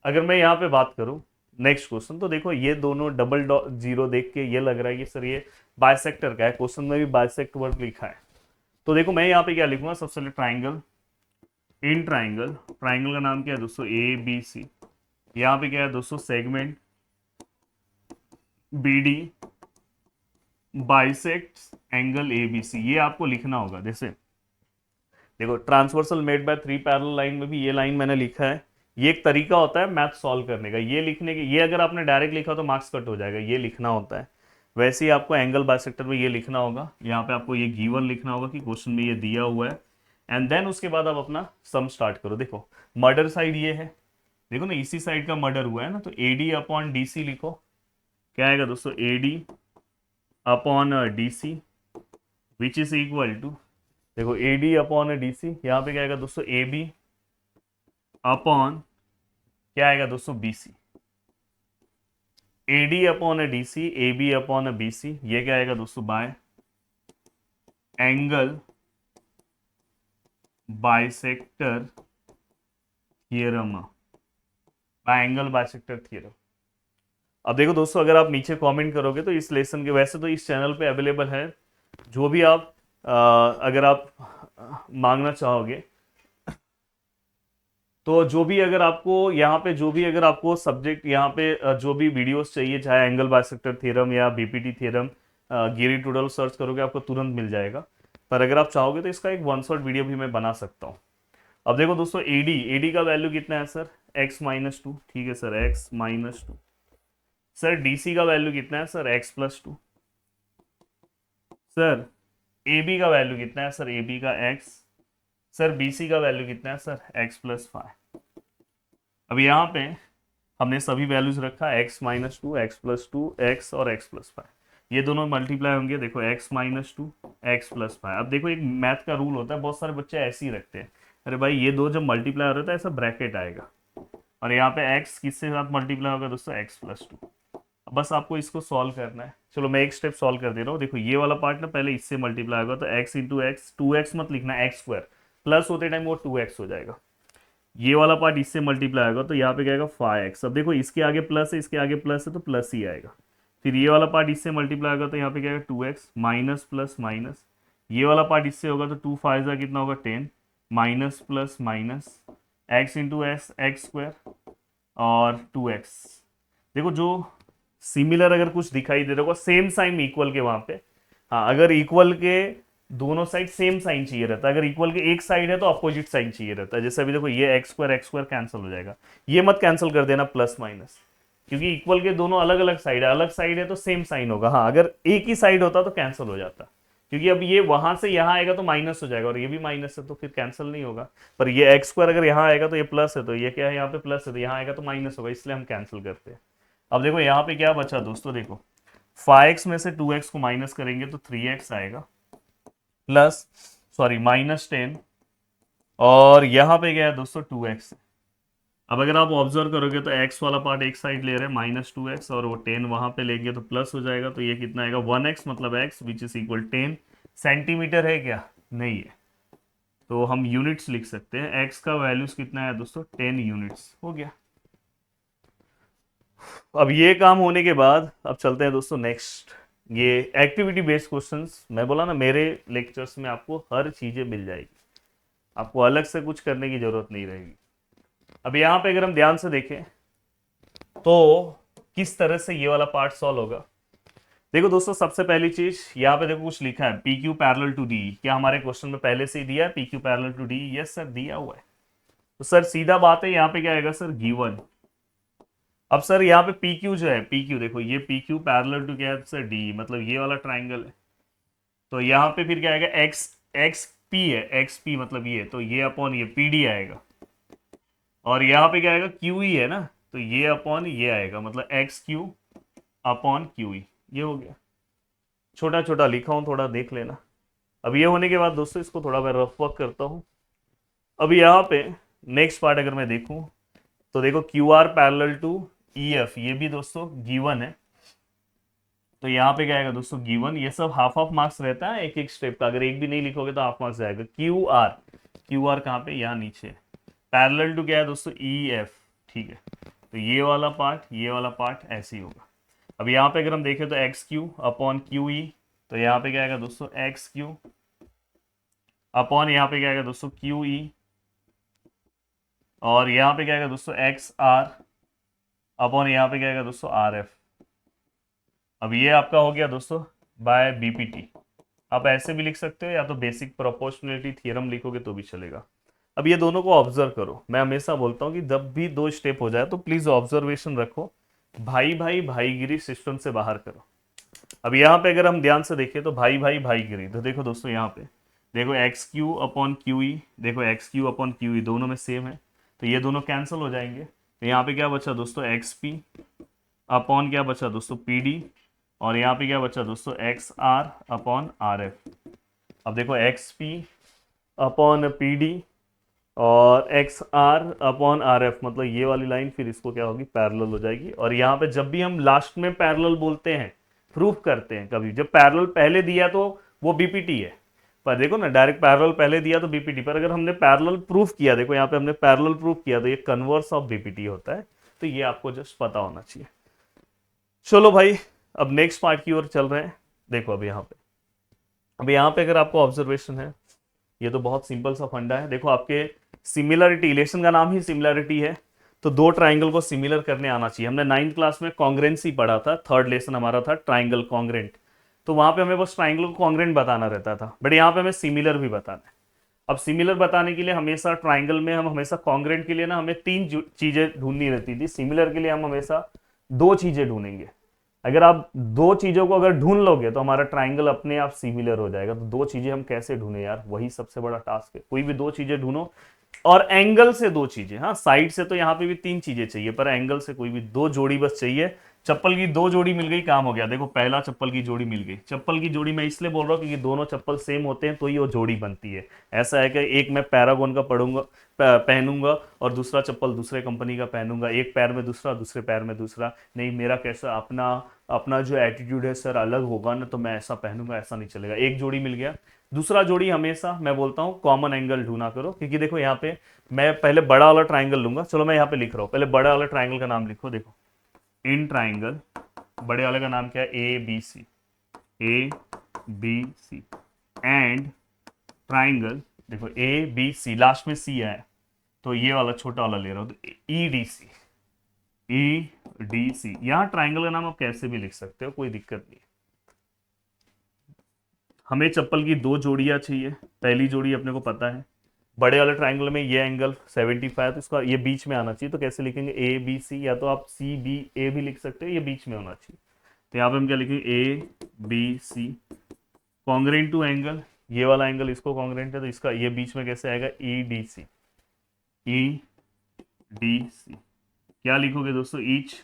अगर मैं यहाँ पे बात करूं नेक्स्ट क्वेश्चन, तो देखो ये दोनों डबल जीरो देख के ये लग रहा है कि सर ये बाइसेक्टर का है, क्वेश्चन में भी बाइसेक्ट वर्ड लिखा है। तो देखो मैं यहाँ पे क्या लिखूंगा, सबसे पहले ट्राइंगल, इन ट्राइंगल, ट्राइंगल का नाम क्या है दोस्तों ABC, यहाँ पे क्या है दोस्तों, segment B D bisects angle A B C, ये आपको लिखना होगा। जैसे देखो transversal made by three parallel line में भी ये लाइन मैंने लिखा है। ये एक तरीका होता है मैथ सॉल्व करने का, ये लिखने के, ये अगर आपने डायरेक्ट लिखा तो मार्क्स कट हो जाएगा, ये लिखना होता है। वैसे ही आपको एंगल बाइसेक्टर में ये लिखना होगा, यहाँ पे आपको ये गिवन लिखना होगा कि क्वेश्चन में ये दिया हुआ है, एंड देन उसके बाद आप अपना सम स्टार्ट करो। देखो मर्डर साइड ये है, देखो ना इसी साइड का मर्डर हुआ है ना, तो A D upon D C लिखो। क्या आएगा दोस्तों, A D upon D C which is equal to, देखो A D upon D C, यहाँ पे क्या आएगा दोस्तों, ए बी अपॉन क्या आएगा दोस्तों, B C. A D upon D C, A B upon B C, ये क्या आएगा दोस्तों, by angle bisector theorem, by angle bisector theorem. अब देखो दोस्तों, अगर आप नीचे कमेंट करोगे तो इस लेसन के, वैसे तो इस चैनल पे अवेलेबल है, जो भी आप अगर आप मांगना चाहोगे, तो जो भी अगर आपको यहाँ पे, जो भी अगर आपको सब्जेक्ट यहाँ पे जो भी वीडियोस चाहिए, चाहे एंगल बाइसेक्टर थ्योरम या बीपीटी थ्योरम, गिरी टूडल सर्च करोगे आपको तुरंत मिल जाएगा। पर अगर आप चाहोगे तो इसका एक वन शॉट वीडियो भी मैं बना सकता हूँ। अब देखो दोस्तों, एडी का वैल्यू कितना है सर, x-2, ठीक है सर, x-2। सर डीसी का वैल्यू कितना है सर, x+2। सर AB का वैल्यू कितना है सर, AB का x। सर BC का वैल्यू कितना है सर, x+5। अब यहाँ पे हमने सभी वैल्यूज रखा, x-2, x+2, x और x+5, ये दोनों मल्टीप्लाई होंगे। देखो x-2, x+5। अब देखो एक मैथ का रूल होता है, बहुत सारे बच्चे ऐसे ही रखते हैं, अरे भाई ये दो जब मल्टीप्लाई हो रहा है ऐसा ब्रैकेट आएगा, और यहाँ पे x किसके साथ मल्टीप्लाई होगा दोस्तों, x+2। बस आपको इसको सॉल्व करना है। चलो मैं एक स्टेप सॉल्व कर दे रहा हूँ। देखो ये वाला पार्ट ना पहले इससे मल्टीप्लाई होगा, तो x इंटू एक्स, 2x मत लिखना, x2 प्लस होते टाइम वो 2x हो जाएगा। ये वाला पार्ट इससे मल्टीप्लाई होगा तो यहाँ पे क्या आएगा 5x। अब देखो इसके आगे प्लस है, इसके आगे प्लस है, तो प्लस ही आएगा। फिर ये वाला पार्ट इससे मल्टीप्लाई होगा तो यहाँ पे क्या आएगा 2x माइनस प्लस माइनस। ये वाला पार्ट इससे होगा तो 2 5 कितना होगा 10, minus plus minus, x into x square और 2x। देखो जो सिमिलर अगर कुछ दिखाई दे रहा होगा, सेम साइन इक्वल के वहां पे, हाँ अगर इक्वल के दोनों साइड सेम साइन चाहिए रहता है, अगर इक्वल के एक साइड है तो अपोजिट साइन चाहिए रहता है। जैसे अभी देखो ये एक्स स्क्वायर कैंसिल हो जाएगा, ये मत कैंसिल कर देना प्लस माइनस, क्योंकि इक्वल के दोनों अलग अलग साइड है, अलग साइड है तो सेम साइन होगा। हाँ अगर एक ही साइड होता तो कैंसिल हो जाता, क्योंकि अब ये वहां से यहाँ आएगा तो माइनस हो जाएगा, और ये भी माइनस है तो फिर कैंसिल नहीं होगा। पर ये एक्स स्क्वायर अगर यहाँ आएगा तो ये प्लस है, तो ये क्या है यहाँ पे प्लस है, तो यहाँ आएगा तो माइनस होगा, इसलिए हम कैंसिल करते हैं। अब देखो यहाँ पे क्या बचा दोस्तों, देखो 5x में से 2x को माइनस करेंगे तो 3x आएगा, प्लस सॉरी -10, और यहाँ पे क्या है दोस्तों 2x। अब अगर आप ऑब्जर्व करोगे तो x वाला पार्ट एक साइड ले रहे हैं -2x, और वो 10 वहां पे लेंगे तो प्लस हो जाएगा, तो ये कितना आएगा 1x, मतलब x which is equal 10 centimetre है क्या, नहीं है, तो हम यूनिट्स लिख सकते हैं। x का वैल्यूज कितना है दोस्तों, 10 यूनिट्स हो गया। अब ये काम होने के बाद अब चलते हैं दोस्तों नेक्स्ट, ये एक्टिविटी बेस्ड क्वेश्चंस। मैं बोला ना मेरे लेक्चर्स में आपको हर चीजें मिल जाएगी, आपको अलग से कुछ करने की जरूरत नहीं रहेगी। अब यहाँ पे अगर हम ध्यान से देखें तो किस तरह से ये वाला पार्ट सॉल्व होगा। देखो दोस्तों सबसे पहली चीज यहाँ पे देखो कुछ लिखा है P Q parallel to D, क्या हमारे क्वेश्चन में पहले से ही दिया है P Q parallel to D, yes sir दिया हुआ है। तो सर सीधा बात है, यहाँ पे क्या आएगा सर गिवन। अब सर यहाँ पे पी क्यू जो है, पी क्यू देखो ये पी क्यू पैरेलल टू क्या है सर डी, मतलब ये वाला ट्राइंगल है, तो यहाँ पे फिर क्या आएगा एक्स, एक्स पी है, एक्स पी मतलब ये, तो ये अपॉन ये पी डी आएगा, और यहाँ पे क्या आएगा क्यू ई है ना, तो ये अपॉन ये आएगा, मतलब एक्स क्यू अपॉन क्यू ई, ये हो गया। छोटा छोटा लिखा हूँ, थोड़ा देख लेना। अब ये होने के बाद दोस्तों इसको थोड़ा मैं रफ वर्क करता हूँ। अब यहाँ पे नेक्स्ट पार्ट अगर मैं देखूँ तो देखो Q R parallel to E F, ये भी दोस्तों गिवन है, तो यहाँ पे क्या आएगा दोस्तों गिवन। ये सब हाफ हाफ मार्क्स रहता है एक एक स्टेप का, अगर एक भी नहीं लिखोगे तो हाफ मार्क्स जाएगा। क्यू आर, क्यू आर कहाँ पे, यहाँ नीचे, पैरेलल टू क्या है दोस्तों ई एफ, ठीक है, तो ये वाला पार्ट, ये वाला पार्ट ऐसे ही होगा। अब यहाँ पे अगर हम देखें तो एक्स क्यू अपॉन क्यू ई, तो यहाँ पे क्या आएगा दोस्तों एक्स क्यू अपॉन यहाँ पे क्या आएगा दोस्तों क्यू ई, और यहाँ पे क्या आएगा दोस्तों एक्स आर अपॉन यहाँ पे क्या आएगा दोस्तों आर एफ। अब ये आपका हो गया दोस्तों बाय बीपीटी। आप ऐसे भी लिख सकते हो या तो बेसिक प्रोपोर्शनलिटी थ्योरम लिखोगे तो भी चलेगा। अब ये दोनों को ऑब्जर्व करो। मैं हमेशा बोलता हूँ कि जब भी दो स्टेप हो जाए तो प्लीज ऑब्जर्वेशन रखो, भाई भाई भाईगिरी सिस्टम से बाहर करो। अब यहाँ पे अगर हम ध्यान से देखें तो भाई भाई भाईगिरी, तो देखो दोस्तों यहाँ पे देखो X Q upon Q E, देखो X Q upon Q E दोनों में सेम है, तो ये दोनों कैंसिल हो जाएंगे। तो यहाँ पे क्या बचा दोस्तों एक्स पी अपॉन क्या बचा दोस्तों पी डी, और यहाँ पे क्या बचा दोस्तों X R upon R F. अब देखो X P upon P D और X R upon R F, मतलब ये वाली लाइन फिर इसको क्या होगी पैरेलल हो जाएगी। और यहाँ पे जब भी हम लास्ट में पैरेलल बोलते हैं, प्रूफ करते हैं, कभी जब पैरेलल पहले दिया तो वो बीपीटी है, पर देखो ना डायरेक्ट पैरेलल पहले दिया तो बीपीटी, पर अगर हमने पैरेलल प्रूफ किया, देखो यहाँ पे हमने पैरेलल प्रूफ किया तो ये कन्वर्स ऑफ बीपीटी होता है। तो ये आपको जस्ट पता होना चाहिए। चलो भाई अब नेक्स्ट पार्ट की ओर चल रहे हैं। देखो अब यहाँ पे अगर आपको ऑब्जर्वेशन है, ये तो बहुत सिंपल सा फंडा है। देखो आपके सिमिलरिटी, इलेशन का नाम ही सिमिलरिटी है, तो दो ट्राइंगल को सिमिलर करने आना चाहिए। हमने 9th क्लास में कॉन्ग्रेंसी पढ़ा था, थर्ड लेसन हमारा था ट्राइंगल कॉन्ग्रेंट, तो वहां पे हमें बस ट्राइंगल को कॉन्ग्रेंट बताना रहता था, बट यहाँ पे हमें सिमिलर भी बताना है। अब सिमिलर बताने के लिए हमेशा ट्राइंगल में हम हमेशा कॉन्ग्रेंट के लिए ना हमें तीन चीजें ढूंढनी रहती थी, सिमिलर के लिए हम हमेशा दो चीजें ढूंढेंगे। अगर आप दो चीजों को अगर ढूंढ लोगे तो हमारा ट्राइंगल अपने आप सिमिलर हो जाएगा। तो दो चीजें हम कैसे ढूंढे यार, वही सबसे बड़ा टास्क है। कोई भी दो चीजें ढूंढो और एंगल से दो चीजें, हाँ साइड से तो यहाँ पे भी तीन चीजें चाहिए, पर एंगल से कोई भी दो जोड़ी बस चाहिए। चप्पल की दो जोड़ी मिल गई, काम हो गया। देखो पहला चप्पल की जोड़ी मिल गई। चप्पल की जोड़ी मैं इसलिए बोल रहा हूँ क्योंकि दोनों चप्पल सेम होते हैं तो ही वो जोड़ी बनती है। ऐसा है कि एक मैं पैरागॉन का पहनूंगा और दूसरा चप्पल दूसरे कंपनी का पहनूंगा, एक पैर में दूसरा दूसरे पैर में दूसरा, नहीं मेरा कैसा अपना अपना जो एटीट्यूड है सर अलग होगा ना, तो मैं ऐसा पहनूंगा, ऐसा नहीं चलेगा। एक जोड़ी मिल गया। दूसरा जोड़ी हमेशा मैं बोलता हूँ कॉमन एंगल ढूंढा करो, क्योंकि देखो यहाँ पे मैं पहले बड़ा वाला ट्राइंगल लूंगा। चलो मैं यहाँ पे लिख रहा हूँ, पहले बड़ा वाला ट्राइंगल का नाम लिखो। देखो इन ट्राइंगल बड़े वाले का नाम क्या है, A B C, A B C and triangle, देखो ए बी सी लास्ट में सी है तो ये वाला छोटा वाला ले रहा हूं, तो ई डी सी, ई डी सी। यहां ट्राइंगल का नाम आप कैसे भी लिख सकते हो, कोई दिक्कत नहीं। हमें चप्पल की दो जोड़ियां चाहिए। पहली जोड़ी अपने को पता है, बड़े वाले ट्राइंगल में ये एंगल 75, तो इसका ये बीच में आना चाहिए। तो कैसे लिखेंगे, ए बी सी, या तो आप सी बी ए भी लिख सकते हो, ये बीच में होना चाहिए। तो यहाँ पे हम क्या लिखेंगे, A B C congruent to angle, ये वाला एंगल इसको कॉन्ग्रेंट है, तो इसका ये बीच में कैसे आएगा, ई डी सी, ई डी सी। क्या लिखोगे दोस्तों, ईच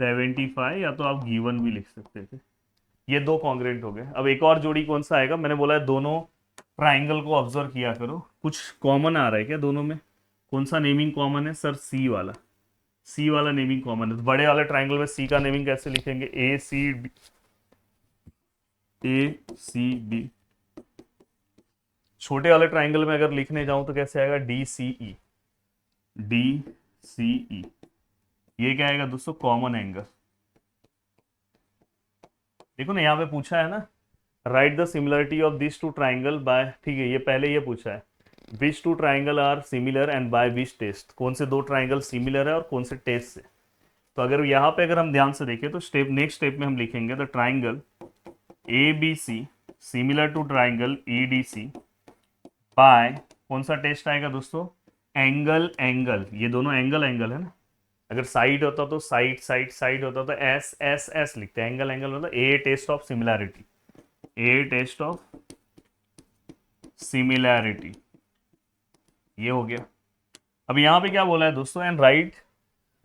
75, या तो आप गिवन भी लिख सकते थे। ये दो कॉन्ग्रेंट हो गए। अब एक और जोड़ी कौन सा आएगा, मैंने बोला है दोनों ट्राइंगल को ऑब्जर्व किया करो, कुछ कॉमन आ रहा है क्या दोनों में। कौन सा नेमिंग कॉमन है सर, सी वाला, सी वाला नेमिंग कॉमन है। तो बड़े वाले ट्राइंगल में सी का नेमिंग कैसे लिखेंगे, ए सी डी, ए सी डी। छोटे वाले ट्राइंगल में अगर लिखने जाऊं तो कैसे आएगा, डी सी ई, डी सी ई। ये क्या आएगा दोस्तों, कॉमन एंगल। देखो ना यहाँ पे पूछा है ना, write the similarity of this two triangle by, ठीक है ये पहले ये पूछा है, which two triangle are similar and by which test, कौन से दो ट्राइंगल सिमिलर है और कौन से टेस्ट से। तो अगर यहाँ पे अगर हम ध्यान से देखें तो नेक्स्ट स्टेप में हम लिखेंगे the triangle A B C similar to triangle E D C by, कौन सा टेस्ट आएगा दोस्तों, एंगल एंगल। ये दोनों एंगल एंगल है ना, अगर साइड होता तो साइड साइड साइड होता तो एस एस एस लिखते हैं, एंगल एंगल मतलब a test of similarity, a test of similarity. ये हो गया। अब यहां पे क्या बोला है दोस्तों, एंड राइट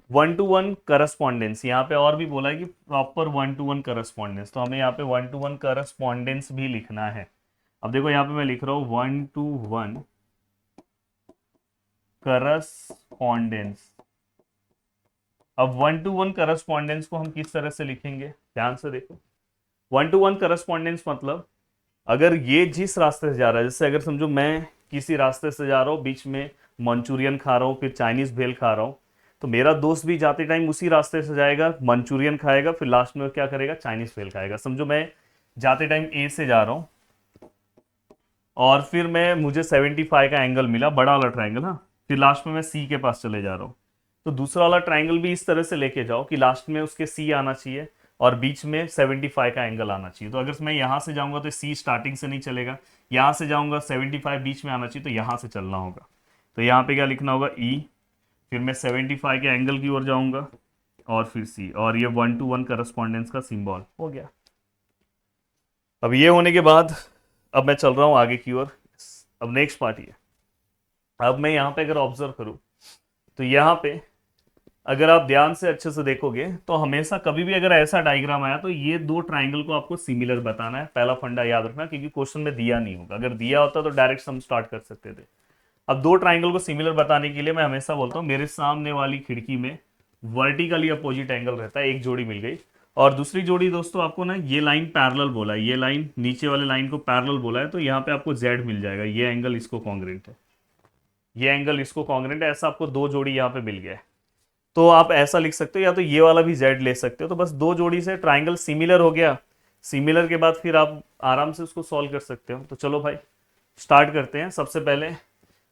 1-to-1 करस्पॉन्डेंस। यहाँ पे और भी बोला है कि प्रॉपर 1-to-1 करस्पॉन्डेंस, तो हमें यहाँ पे 1-to-1 करस्पॉन्डेंस भी लिखना है। अब देखो यहाँ पे मैं लिख रहा हूँ 1-to-1 करस्पॉन्डेंस। अब 1-to-1 करस्पॉन्डेंस को हम किस तरह से लिखेंगे, ध्यान से देखो। 1-to-1 करस्पॉन्डेंस मतलब अगर ये जिस रास्ते से जा रहा है, जैसे अगर समझो मैं किसी रास्ते से जा रहा हूँ, बीच में मंचूरियन खा रहा हूँ, फिर चाइनीज भेल खा रहा हूँ, तो मेरा दोस्त भी जाते टाइम उसी रास्ते से जाएगा, मंचूरियन खाएगा, फिर लास्ट में क्या करेगा, चाइनीज भेल खाएगा। समझो मैं जाते टाइम ए से जा रहा हूँ और फिर मुझे 75 का एंगल मिला, बड़ा वाला ट्राइंगल, हाँ, फिर लास्ट में मैं सी के पास चले जा रहा हूँ, तो दूसरा वाला ट्राइंगल भी इस तरह से लेके जाओ कि लास्ट में उसके सी आना चाहिए और बीच में 75 का एंगल आना चाहिए। तो अगर मैं यहाँ से जाऊंगा तो सी स्टार्टिंग से नहीं चलेगा, यहाँ से जाऊंगा 75 बीच में आना चाहिए, तो यहाँ से चलना होगा। तो यहाँ पे क्या लिखना होगा, ई, फिर मैं 75 के एंगल की ओर जाऊंगा और फिर सी, और ये 1 to 1 करस्पॉन्डेंस का सिंबल हो गया। अब ये होने के बाद अब मैं चल रहा हूँ आगे की ओर। अब नेक्स्ट पार्ट ये, अब मैं यहाँ पे अगर ऑब्जर्व करूँ तो यहाँ पे अगर आप ध्यान से अच्छे से देखोगे तो हमेशा कभी भी अगर ऐसा डायग्राम आया तो ये दो ट्राइंगल को आपको सिमिलर बताना है। पहला फंडा याद रखना, क्योंकि क्वेश्चन में दिया नहीं होगा, अगर दिया होता तो डायरेक्ट हम स्टार्ट कर सकते थे। अब दो ट्राइंगल को सिमिलर बताने के लिए मैं हमेशा बोलता हूँ मेरे सामने वाली खिड़की में वर्टिकली अपोजिट एंगल रहता है, एक जोड़ी मिल गई। और दूसरी जोड़ी दोस्तों आपको ना ये लाइन पैरेलल बोला है, ये लाइन नीचे वाले लाइन को पैरेलल बोला है, तो यहाँ पे आपको जेड मिल जाएगा, ये एंगल इसको कॉन्ग्रेंट है, ये एंगल इसको कॉन्ग्रेंट है। ऐसा आपको दो जोड़ी यहाँ पे मिल गया है। तो आप ऐसा लिख सकते हो, या तो ये वाला भी जेड ले सकते हो। तो बस दो जोड़ी से ट्राइंगल सिमिलर हो गया। सिमिलर के बाद फिर आप आराम से उसको सॉल्व कर सकते हो। तो चलो भाई स्टार्ट करते हैं। सबसे पहले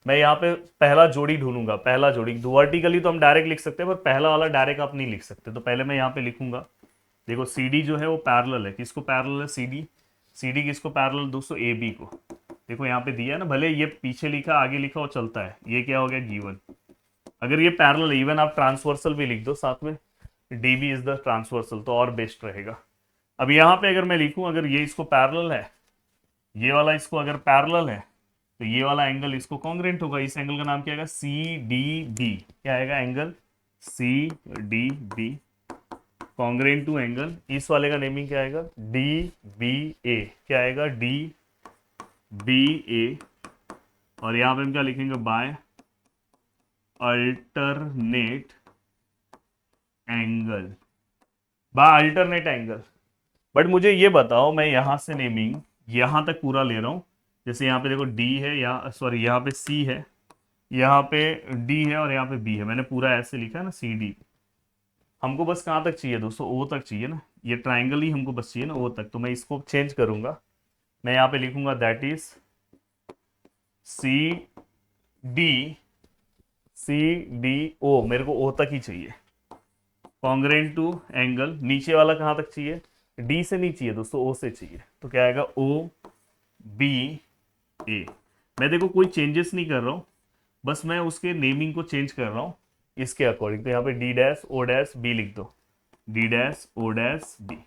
मैं यहाँ पे पहला जोड़ी ढूंढूंगा, पहला जोड़ी। वर्टिकली तो हम डायरेक्ट लिख सकते हैं, पर पहला वाला डायरेक्ट आप नहीं लिख सकते। तो पहले मैं यहाँ पे लिखूंगा, देखो सी डी जो है वो पैरेलल है, किसको पैरेलल है, सी डी किसको पैरेलल दोस्तों, ए बी को। देखो यहाँ पे दिया है ना, भले ये पीछे लिखा आगे लिखा वो चलता है, ये क्या हो गया गिवन। अगर ये पैरेलल है, इवन आप ट्रांसवर्सल भी लिख दो साथ में, D B is the transversal, तो और बेस्ट रहेगा। अब यहाँ पे अगर मैं लिखूं, अगर ये इसको पैरेलल है, ये वाला इसको अगर पैरेलल है, तो ये वाला एंगल इसको कॉन्ग्रेंट होगा। इस एंगल का नाम क्या आएगा, सी डी बी। क्या आएगा, angle C D B congruent to angle, इस वाले का नेमिंग क्या आएगा, डी बी ए। क्या आएगा, डी बी ए। और यहाँ पे हम क्या लिखेंगे, by alternate angle, by alternate angle. But मुझे ये बताओ, मैं यहां से नेमिंग यहां तक पूरा ले रहा हूं। जैसे यहाँ पे देखो डी है, यहाँ सॉरी यहाँ पे सी है, यहाँ पे डी है और यहाँ पे बी है। मैंने पूरा ऐसे लिखा है ना, सी डी। हमको बस कहाँ तक चाहिए दोस्तों, ओ तक चाहिए ना, ये ट्राइंगल ही हमको बस चाहिए ना, ओ तक। तो मैं इसको चेंज करूंगा, मैं यहाँ पे लिखूंगा that is C D, C D O, मेरे को ओ तक ही चाहिए, कॉन्ग्रेंट टू एंगल। नीचे वाला कहाँ तक चाहिए, डी से नहीं चाहिए दोस्तों, ओ से चाहिए। तो क्या आएगा, ओ बी ए। मैं देखो कोई चेंजेस नहीं कर रहा हूँ, बस मैं उसके नेमिंग को चेंज कर रहा हूँ इसके अकॉर्डिंग। तो यहाँ पे D dash O dash B लिख दो, D dash O dash B.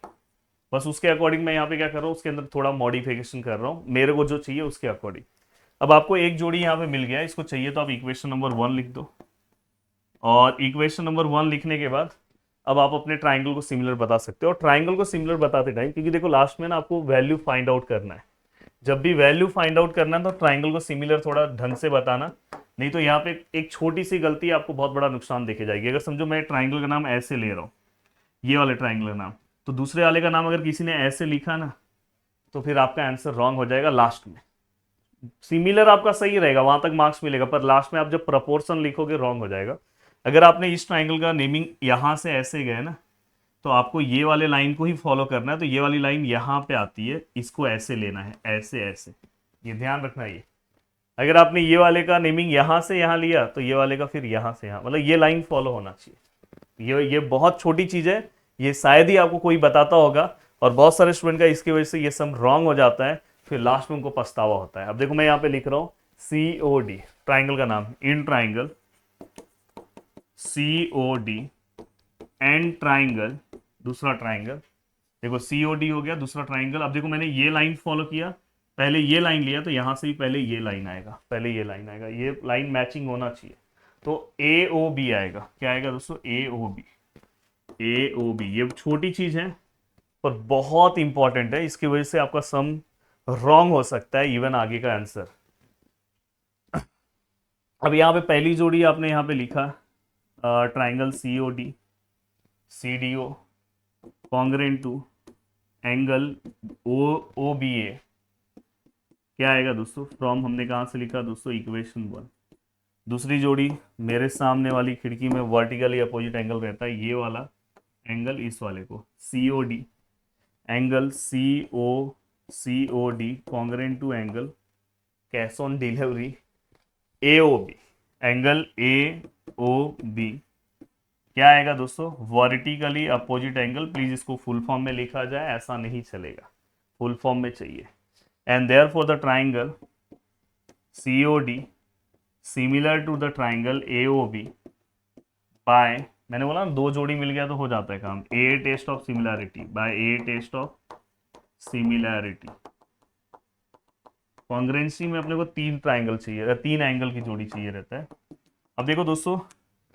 बस उसके अकॉर्डिंग मैं यहाँ पे क्या कर रहा हूँ, उसके अंदर थोड़ा मॉडिफिकेशन कर रहा हूँ, मेरे को जो चाहिए उसके अकॉर्डिंग। अब आपको एक जोड़ी यहाँ पे मिल गया, इसको चाहिए तो आप इक्वेशन नंबर 1 लिख दो। और इक्वेशन नंबर 1 लिखने के बाद अब आप अपने ट्राइंगल को सिमिलर बता सकते हो। और ट्राइंगल को सिमिलर बताते टाइम, क्योंकि देखो लास्ट में ना आपको वैल्यू फाइंड आउट करना है, जब भी वैल्यू फाइंड आउट करना है तो ट्राइंगल को सिमिलर थोड़ा ढंग से बताना, नहीं तो यहाँ पे एक छोटी सी गलती आपको बहुत बड़ा नुकसान देके जाएगी। अगर समझो मैं ट्राइंगल का नाम ऐसे ले रहा हूँ, ये वाले ट्राइंगल का नाम, तो दूसरे वाले का नाम अगर किसी ने ऐसे लिखा ना, तो फिर आपका आंसर रॉन्ग हो जाएगा। लास्ट में सिमिलर आपका सही रहेगा, वहां तक मार्क्स मिलेगा, पर लास्ट में आप जब प्रपोर्शन लिखोगे रॉन्ग हो जाएगा। अगर आपने इस ट्राइंगल का नेमिंग यहां से ऐसे गए ना, तो आपको ये वाले लाइन को ही फॉलो करना है। तो ये वाली लाइन यहाँ पे आती है, इसको ऐसे लेना है, ऐसे ऐसे, ये ध्यान रखना। ये अगर आपने ये वाले का नेमिंग यहाँ से यहाँ लिया, तो ये वाले का फिर यहाँ से यहाँ, मतलब ये लाइन फॉलो होना चाहिए। ये बहुत छोटी चीज है, ये शायद ही आपको कोई बताता होगा, और बहुत सारे स्टूडेंट का इसकी वजह से ये सब रॉन्ग हो जाता है, फिर लास्ट में उनको पछतावा होता है। अब देखो मैं यहाँ पे लिख रहा हूँ COD, ट्राइंगल का नाम, in triangle COD and triangle, दूसरा ट्राइंगल। देखो COD हो गया, दूसरा ट्राइंगल। अब देखो मैंने ये लाइन फॉलो किया, पहले ये लाइन लिया, तो यहां से ही पहले ये लाइन आएगा, पहले ये लाइन आएगा, ये लाइन मैचिंग होना चाहिए। तो AOB आएगा। क्या आएगा दोस्तों, AOB। AOB ये छोटी चीज है पर बहुत इंपॉर्टेंट है, इसकी वजह से आपका सम रॉन्ग हो सकता है, इवन आगे का आंसर। अब यहाँ पे पहली जोड़ी आपने यहाँ पे लिखा triangle COD CDO congruent to angle OBA। क्या आएगा दोस्तों, फ्रॉम हमने कहाँ से लिखा दोस्तों, इक्वेशन 1। दूसरी जोड़ी मेरे सामने वाली खिड़की में वर्टिकली अपोजिट एंगल रहता है, ये वाला एंगल इस वाले को, COD angle COD congruent to angle cash on delivery AOB, angle AOB क्या आएगा दोस्तों, वर्टिकली अपोजिट एंगल। प्लीज इसको फुल फॉर्म में लिखा जाए, ऐसा नहीं चलेगा, फुल फॉर्म में चाहिए। And therefore the triangle COD similar to the triangle AOB by, मैंने बोला ना दो जोड़ी मिल गया तो हो जाता है काम, a test of similarity by a test of similarity. Congruency में अपने को तीन ट्राइंगल चाहिए, तीन एंगल की जोड़ी चाहिए रहता है। अब देखो दोस्तों,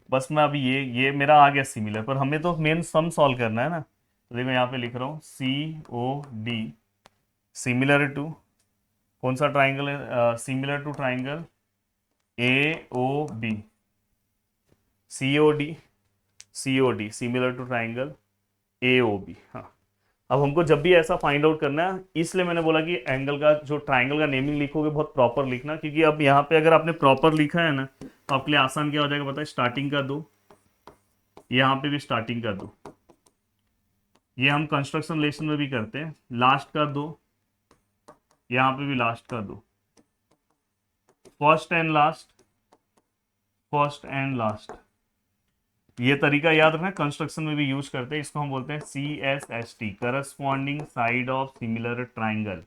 बस मैं अभी ये मेरा आ गया सिमिलर, पर हमें तो मेन सम सॉल्व करना है ना। तो देखो यहाँ पे लिख रहा हूँ COD सिमिलर टू कौन सा ट्राइंगल है, similar to triangle AOB। COD similar to triangle AOB। हाँ, अब हमको जब भी ऐसा फाइंड आउट करना है, इसलिए मैंने बोला कि एंगल का जो ट्राइंगल का नेमिंग लिखोगे बहुत प्रॉपर लिखना, क्योंकि अब यहाँ पे अगर आपने प्रॉपर लिखा है ना तो आपके लिए आसान क्या हो जाएगा पता है, स्टार्टिंग का दो, यहाँ पे भी स्टार्टिंग का दो, ये हम कंस्ट्रक्शन लेसन में भी करते हैं, लास्ट का दो, यहाँ पे भी लास्ट का दो, first and last, first and last. ये तरीका याद रखना, कंस्ट्रक्शन में भी यूज करते हैं, इसको हम बोलते हैं CSST, corresponding side of similar triangle.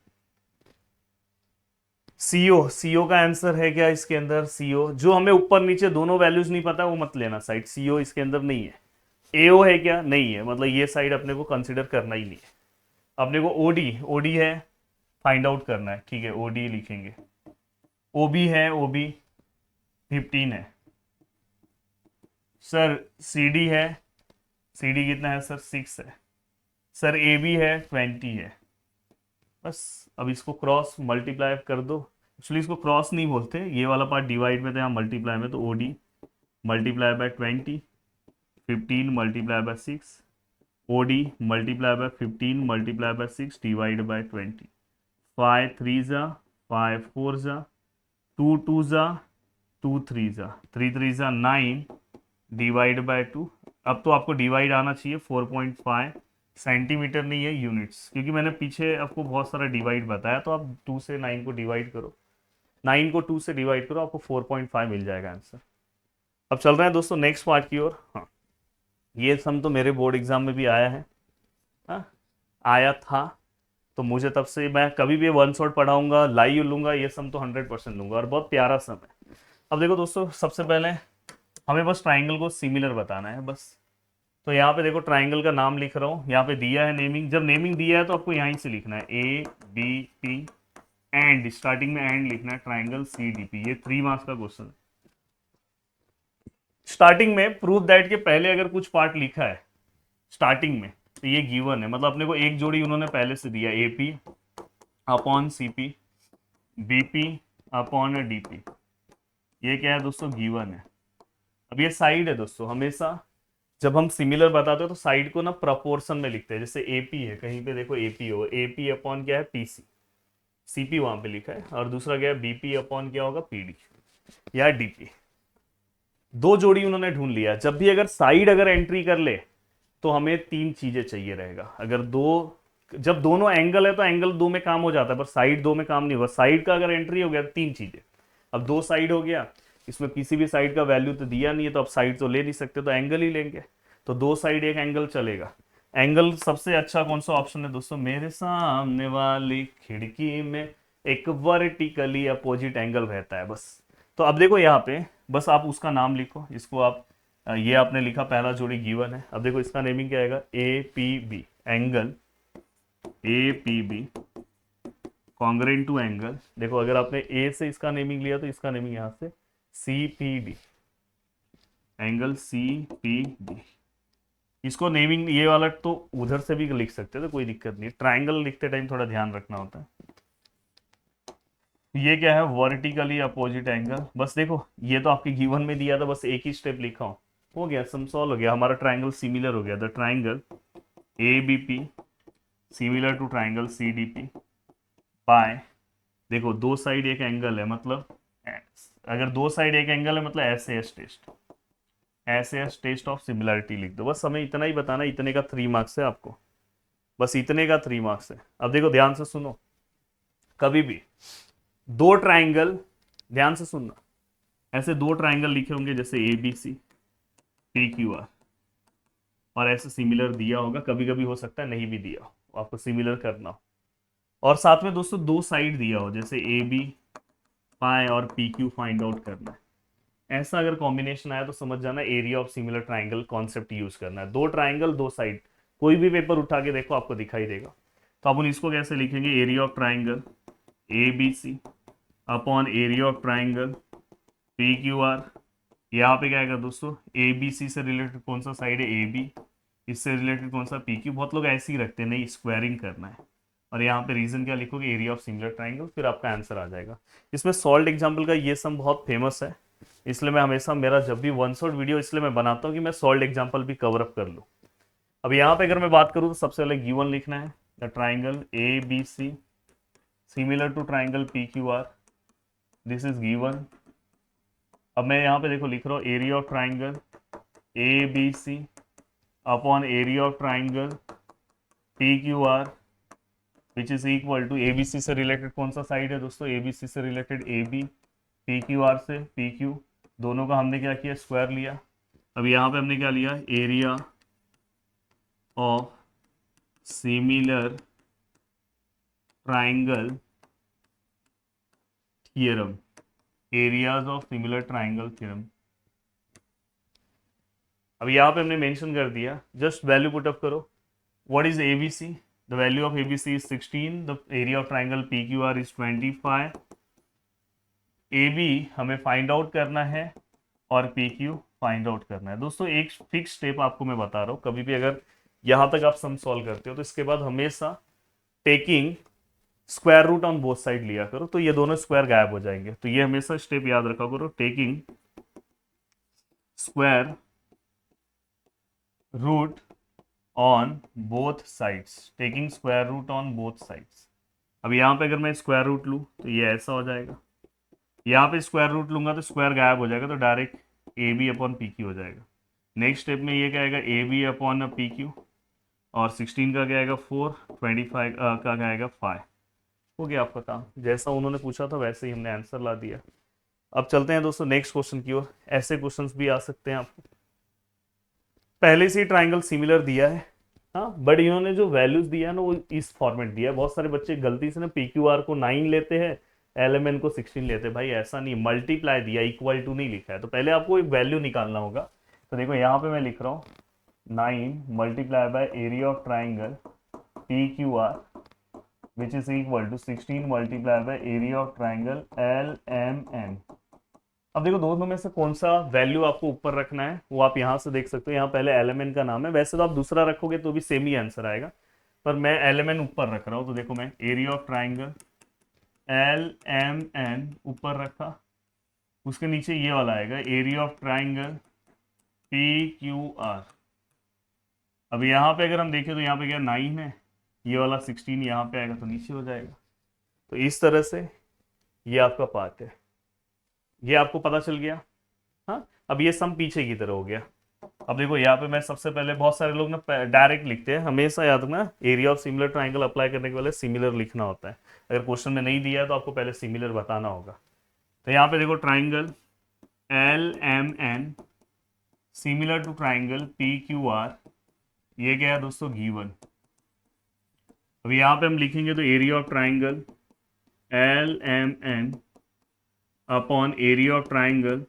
CO का आंसर है क्या इसके अंदर, CO जो हमें ऊपर नीचे दोनों वैल्यूज नहीं पता वो मत लेना साइड, CO इसके अंदर नहीं है। AO है क्या, नहीं है, मतलब ये साइड अपने को कंसिडर करना ही नहीं है। अपने को OD है, फाइंड आउट करना है, ठीक है OD लिखेंगे। OB है, OB 15 है सर। CD है, CD कितना है सर, 6 है सर। AB है 20 है। बस अब इसको क्रॉस मल्टीप्लाई कर दो, एक्चुअली इसको क्रॉस नहीं बोलते, ये वाला पार्ट डिवाइड में था, यहाँ मल्टीप्लाई में, तो OD multiply by 20, 15 multiply by 6, OD multiply by 15 multiply by 6 divide by 20, 5 3 जा 5 4 जा 2 2 जा 2 3 जा 3 3 जा 9 डिवाइड बाय 2। अब तो आपको डिवाइड आना चाहिए, 4.5 सेंटीमीटर नहीं है यूनिट्स, क्योंकि मैंने पीछे आपको बहुत सारा डिवाइड बताया, तो आप 2 से 9 को डिवाइड करो, 9 को 2 से डिवाइड करो, आपको 4.5 मिल जाएगा आंसर। अब चल रहे हैं दोस्तों नेक्स्ट पार्ट की ओर। हाँ, ये सम तो मेरे बोर्ड एग्जाम में भी आया है, हाँ आया था, तो मुझे तब से मैं कभी भी वन शॉट पढ़ाऊंगा, लाइव लूंगा, ये सम तो 100% लूंगा, और बहुत प्यारा सम है। अब देखो दोस्तों, सबसे पहले हमें बस ट्राइंगल को सिमिलर बताना है बस। तो यहाँ पे देखो ट्राइंगल का नाम लिख रहा हूँ, यहाँ पे दिया है नेमिंग, जब नेमिंग दिया है तो आपको यहीं से लिखना है ABP एंड, स्टार्टिंग में एंड लिखना है, ट्राइंगल CDP। ये 3 मार्क्स का क्वेश्चन है। स्टार्टिंग में प्रूव दैट के पहले अगर कुछ पार्ट लिखा है स्टार्टिंग में तो ये गिवन है, मतलब अपने को एक जोड़ी उन्होंने पहले से दिया, AP upon CP, BP upon DP, ये क्या है दोस्तों, गिवन है। अब ये साइड है दोस्तों, हमेशा जब हम सिमिलर बताते हो तो साइड को ना प्रपोर्शन में लिखते हैं, जैसे AP है, कहीं पे देखो AP हो, AP अपॉन क्या है PC, CP वहां पे लिखा है, और दूसरा क्या है BP अपॉन क्या होगा PD या DP। दो जोड़ी उन्होंने ढूंढ लिया, जब भी अगर साइड अगर एंट्री कर ले तो हमें 3 चीजें चाहिए रहेगा। अगर जब दोनों एंगल है तो एंगल 2 में काम हो जाता है, पर साइड 2 में काम नहीं होगा। साइड का अगर एंट्री हो गया तो 3 चीजें। अब 2 साइड हो गया, इसमें किसी भी साइड का वैल्यू तो दिया नहीं है, तो अब साइड तो ले नहीं सकते, तो एंगल ही लेंगे, तो 2 साइड एक एंगल चलेगा। एंगल सबसे अच्छा कौन सा ऑप्शन है दोस्तों, मेरे सामने वाली खिड़की में एक वर्टिकली अपोजिट एंगल रहता है बस। तो अब देखो यहाँ पे बस आप उसका नाम लिखो, इसको आप ये आपने लिखा, पहला जोड़ी गिवन है। अब देखो इसका नेमिंग क्या आएगा, APB angle APB congruent to angle. देखो अगर आपने A से इसका नेमिंग लिया तो इसका नेमिंग यहाँ से CPD एंगल CPD। इसको नेमिंग ये वाला तो उधर से भी लिख सकते थे, तो कोई दिक्कत नहीं, ट्राइंगल लिखते टाइम थोड़ा ध्यान रखना होता है। ये क्या है, वर्टिकली अपोजिट एंगल। बस देखो ये तो आपके गिवन में दिया था, बस एक ही स्टेप लिखा हो गया, सम सॉल्व हो गया, हमारा ट्राइंगल सिमिलर हो गया। The triangle ABP similar to triangle CDP by, देखो 2 साइड एक एंगल है, मतलब अगर 2 साइड एक एंगल है मतलब SAS टेस्ट ऑफ सिमिलरिटी लिख दो। बस हमें इतना ही बताना, इतने का 3 मार्क्स है आपको, बस इतने का 3 मार्क्स है। अब देखो ध्यान से सुनो, कभी भी दो ट्राइंगल, ध्यान से सुनना, ऐसे 2 ट्राइंगल लिखे होंगे जैसे ABC PQR, और ऐसे सिमिलर दिया होगा, कभी कभी हो सकता है नहीं भी दिया हो, आपको सिमिलर करना हो। और साथ में दोस्तों दो साइड दिया हो, जैसे ए बी पाए और पी क्यू फाइंड आउट करना है, ऐसा अगर कॉम्बिनेशन आया तो समझ जाना area of similar triangle concept use करना है। दो ट्राइंगल दो साइड, कोई भी पेपर उठा के देखो आपको दिखाई देगा। तो अपन इसको कैसे लिखेंगे, area of triangle A B C upon area of triangle P Q R. यहाँ पे क्या आएगा दोस्तों, ए बी सी से रिलेटेड कौन सा साइड है, ए बी, इससे रिलेटेड कौन सा, पी क्यू। बहुत लोग ऐसे ही रखते हैं, नहीं स्क्वायरिंग करना है। और यहाँ पे रीजन क्या लिखोगे, एरिया ऑफ सिमिलर ट्राइंगल, फिर आपका आंसर आ जाएगा। इसमें सॉल्ड एग्जाम्पल का ये सम बहुत फेमस है, इसलिए मैं हमेशा, मेरा जब भी वन शॉट वीडियो इसलिए मैं बनाता हूँ कि मैं सॉल्ड एग्जाम्पल भी कवर अप कर लूँ। अब यहाँ पे अगर मैं बात करूँ तो सबसे पहले गिवन लिखना है, the triangle A B C similar to triangle P Q R, this is given. अब मैं यहाँ पे देखो लिख रहा हूँ area of triangle A B C upon area of triangle P Q R which is equal to, A B C से related कौन सा साइड है दोस्तों, ए बी सी से related A B, P Q R से P Q, दोनों का हमने क्या किया, स्क्वायर लिया। अब यहाँ पे हमने क्या लिया, area of similar triangle theorem, areas of similar triangle theorem. अब यहाँ पे हमने मेंशन कर दिया, जस्ट वैल्यू पुट अप करो। What is ABC, the value of ABC is 16, the area of triangle PQR is 25। AB हमें फाइंड आउट करना है और PQ फाइंड आउट करना है। दोस्तों एक फिक्स स्टेप आपको मैं बता रहा हूँ, कभी भी अगर यहाँ तक आप सम सॉल्व करते हो तो इसके बाद हमेशा taking square root on both side लिया करो, तो ये दोनों स्क्वायर गायब हो जाएंगे। तो ये हमेशा स्टेप याद रखा करो, taking square root on both sides, taking square root on both sides. अब यहाँ पे अगर मैं स्क्वायर रूट लूँ तो ये ऐसा हो जाएगा, यहाँ पे स्क्वायर रूट लूंगा तो स्क्वायर गायब हो जाएगा, तो direct A B upon P Q हो जाएगा। नेक्स्ट स्टेप में ये क्या आएगा, A B upon P Q, और 16 का क्या आएगा 4, 25 का क्या आएगा 5। हो गया आपका काम, जैसा उन्होंने पूछा था वैसे ही हमने आंसर ला दिया। अब चलते हैं दोस्तों नेक्स्ट क्वेश्चन की ओर। ऐसे क्वेश्चंस भी आ सकते हैं आपको, पहले से ही ट्राइंगल सिमिलर दिया है, हाँ, बट इन्होंने जो वैल्यूज दिया है ना वो इस फॉर्मेट दिया है। बहुत सारे बच्चे गलती से ना पी क्यू आर को 9 लेते हैं, एल को 16 लेते हैं। भाई ऐसा नहीं, मल्टीप्लाई दिया, इक्वल टू नहीं लिखा है। तो पहले आपको एक वैल्यू निकालना होगा। तो देखो यहाँ पे मैं लिख रहा हूँ 9 multiply by area of triangle P Q R which is equal to 16 multiply by area of triangle L M N. अब देखो दोनों में से कौन सा वैल्यू आपको ऊपर रखना है वो आप यहाँ से देख सकते हो। यहाँ पहले एलिमेंट का नाम है, वैसे तो आप दूसरा रखोगे तो भी सेम ही आंसर आएगा, पर मैं एलिमेंट ऊपर रख रहा हूँ। तो देखो मैं area of triangle L M N ऊपर रखा, उसके नीचे ये वाला आएगा area of triangle P Q R. अब यहाँ पे अगर हम देखें तो यहाँ पे क्या 9 है, ये वाला 16 यहाँ पे आएगा तो नीचे हो जाएगा। तो इस तरह से ये आपका पार्ट है, ये आपको पता चल गया। हाँ, अब ये सम पीछे की तरह हो गया। अब देखो यहाँ पे मैं सबसे पहले, बहुत सारे लोग ना डायरेक्ट लिखते हैं, हमेशा याद रखना area of similar triangle apply करने के पहले सिमिलर लिखना होता है। अगर क्वेश्चन में नहीं दिया है तो आपको पहले सिमिलर बताना होगा। तो यहाँ पे देखो triangle L M N similar to triangle P Q R, ये क्या है दोस्तों, गिवन। अब यहाँ पे हम लिखेंगे तो area of triangle L M N upon area of triangle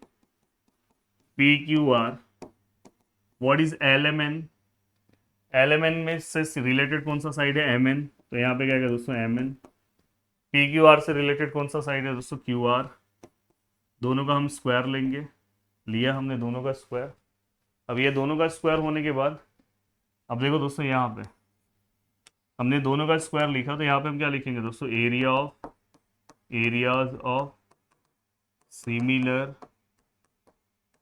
P Q R. What is L M N, L M N में से रिलेटेड कौन सा साइड है, एम एन, तो यहाँ पे क्या है दोस्तों M N. P Q R से रिलेटेड कौन सा साइड है दोस्तों, क्यू आर। दोनों का हम स्क्वायर लेंगे, लिया हमने दोनों का स्क्वायर। अब ये दोनों का स्क्वायर होने के बाद, अब देखो दोस्तों यहाँ पे हमने दोनों का स्क्वायर लिखा, तो यहाँ पे हम क्या लिखेंगे दोस्तों, area of areas of similar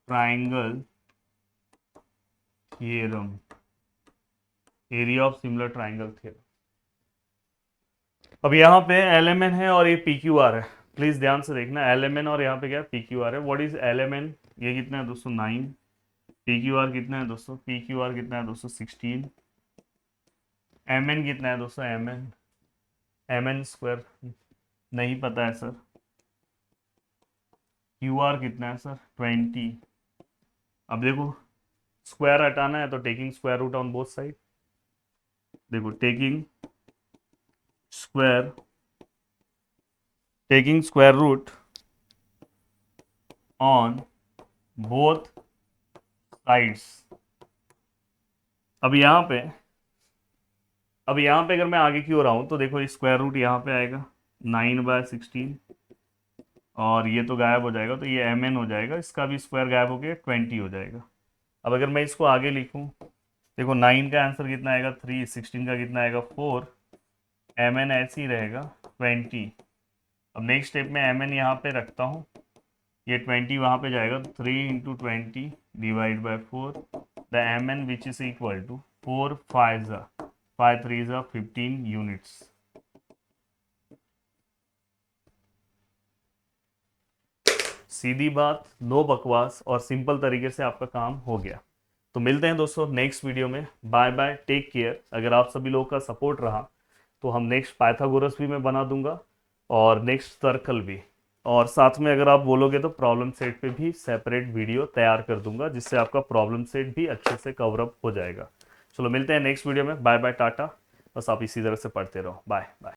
triangle theorem, area of similar triangle theorem. अब यहाँ पे एल एम एन है और ये पी क्यू आर है, प्लीज ध्यान से देखना, एल एम एन और यहाँ पे क्या पी क्यू आर है। What is L M N, ये कितना है दोस्तों 9, पी क्यू आर कितना है दोस्तों, पी क्यू आर कितना है दोस्तों 16, एम एन कितना है दोस्तों, एम एन स्क्वायर नहीं पता है सर, क्यू आर कितना है सर 20। अब देखो स्क्वायर हटाना है तो taking square root on both side. देखो square taking square root on both sides. अब यहाँ पे अगर मैं आगे की ओर आऊँ तो देखो स्क्वायर रूट यहाँ पे आएगा 9/16 और ये तो गायब हो जाएगा, तो ये mn हो जाएगा, इसका भी स्क्वायर गायब हो गया 20 हो जाएगा। अब अगर मैं इसको आगे लिखूँ, देखो 9 का आंसर कितना आएगा 3, 16 का कितना आएगा 4, mn ऐसे ही रहेगा 20। अब नेक्स्ट स्टेप में mn यहाँ पे रखता हूँ, ये 20 वहाँ पे जाएगा, तो 3 × 20 divide by 4, the mn which is equal to 4 5 3 15 units. सीधी बात, नो बकवास, और सिंपल तरीके से आपका काम हो गया। तो मिलते हैं दोस्तों नेक्स्ट वीडियो में। Bye bye, take care. अगर आप सभी लोगों का सपोर्ट रहा तो हम नेक्स्ट पाइथागोरस भी मैं बना दूंगा और नेक्स्ट सर्कल भी, और साथ में अगर आप बोलोगे तो प्रॉब्लम सेट पे भी सेपरेट वीडियो तैयार कर दूंगा, जिससे आपका प्रॉब्लम सेट भी अच्छे से कवर अप हो जाएगा। चलो मिलते हैं नेक्स्ट वीडियो में। बाय बाय, टाटा। बस आप इसी तरह से पढ़ते रहो। Bye bye.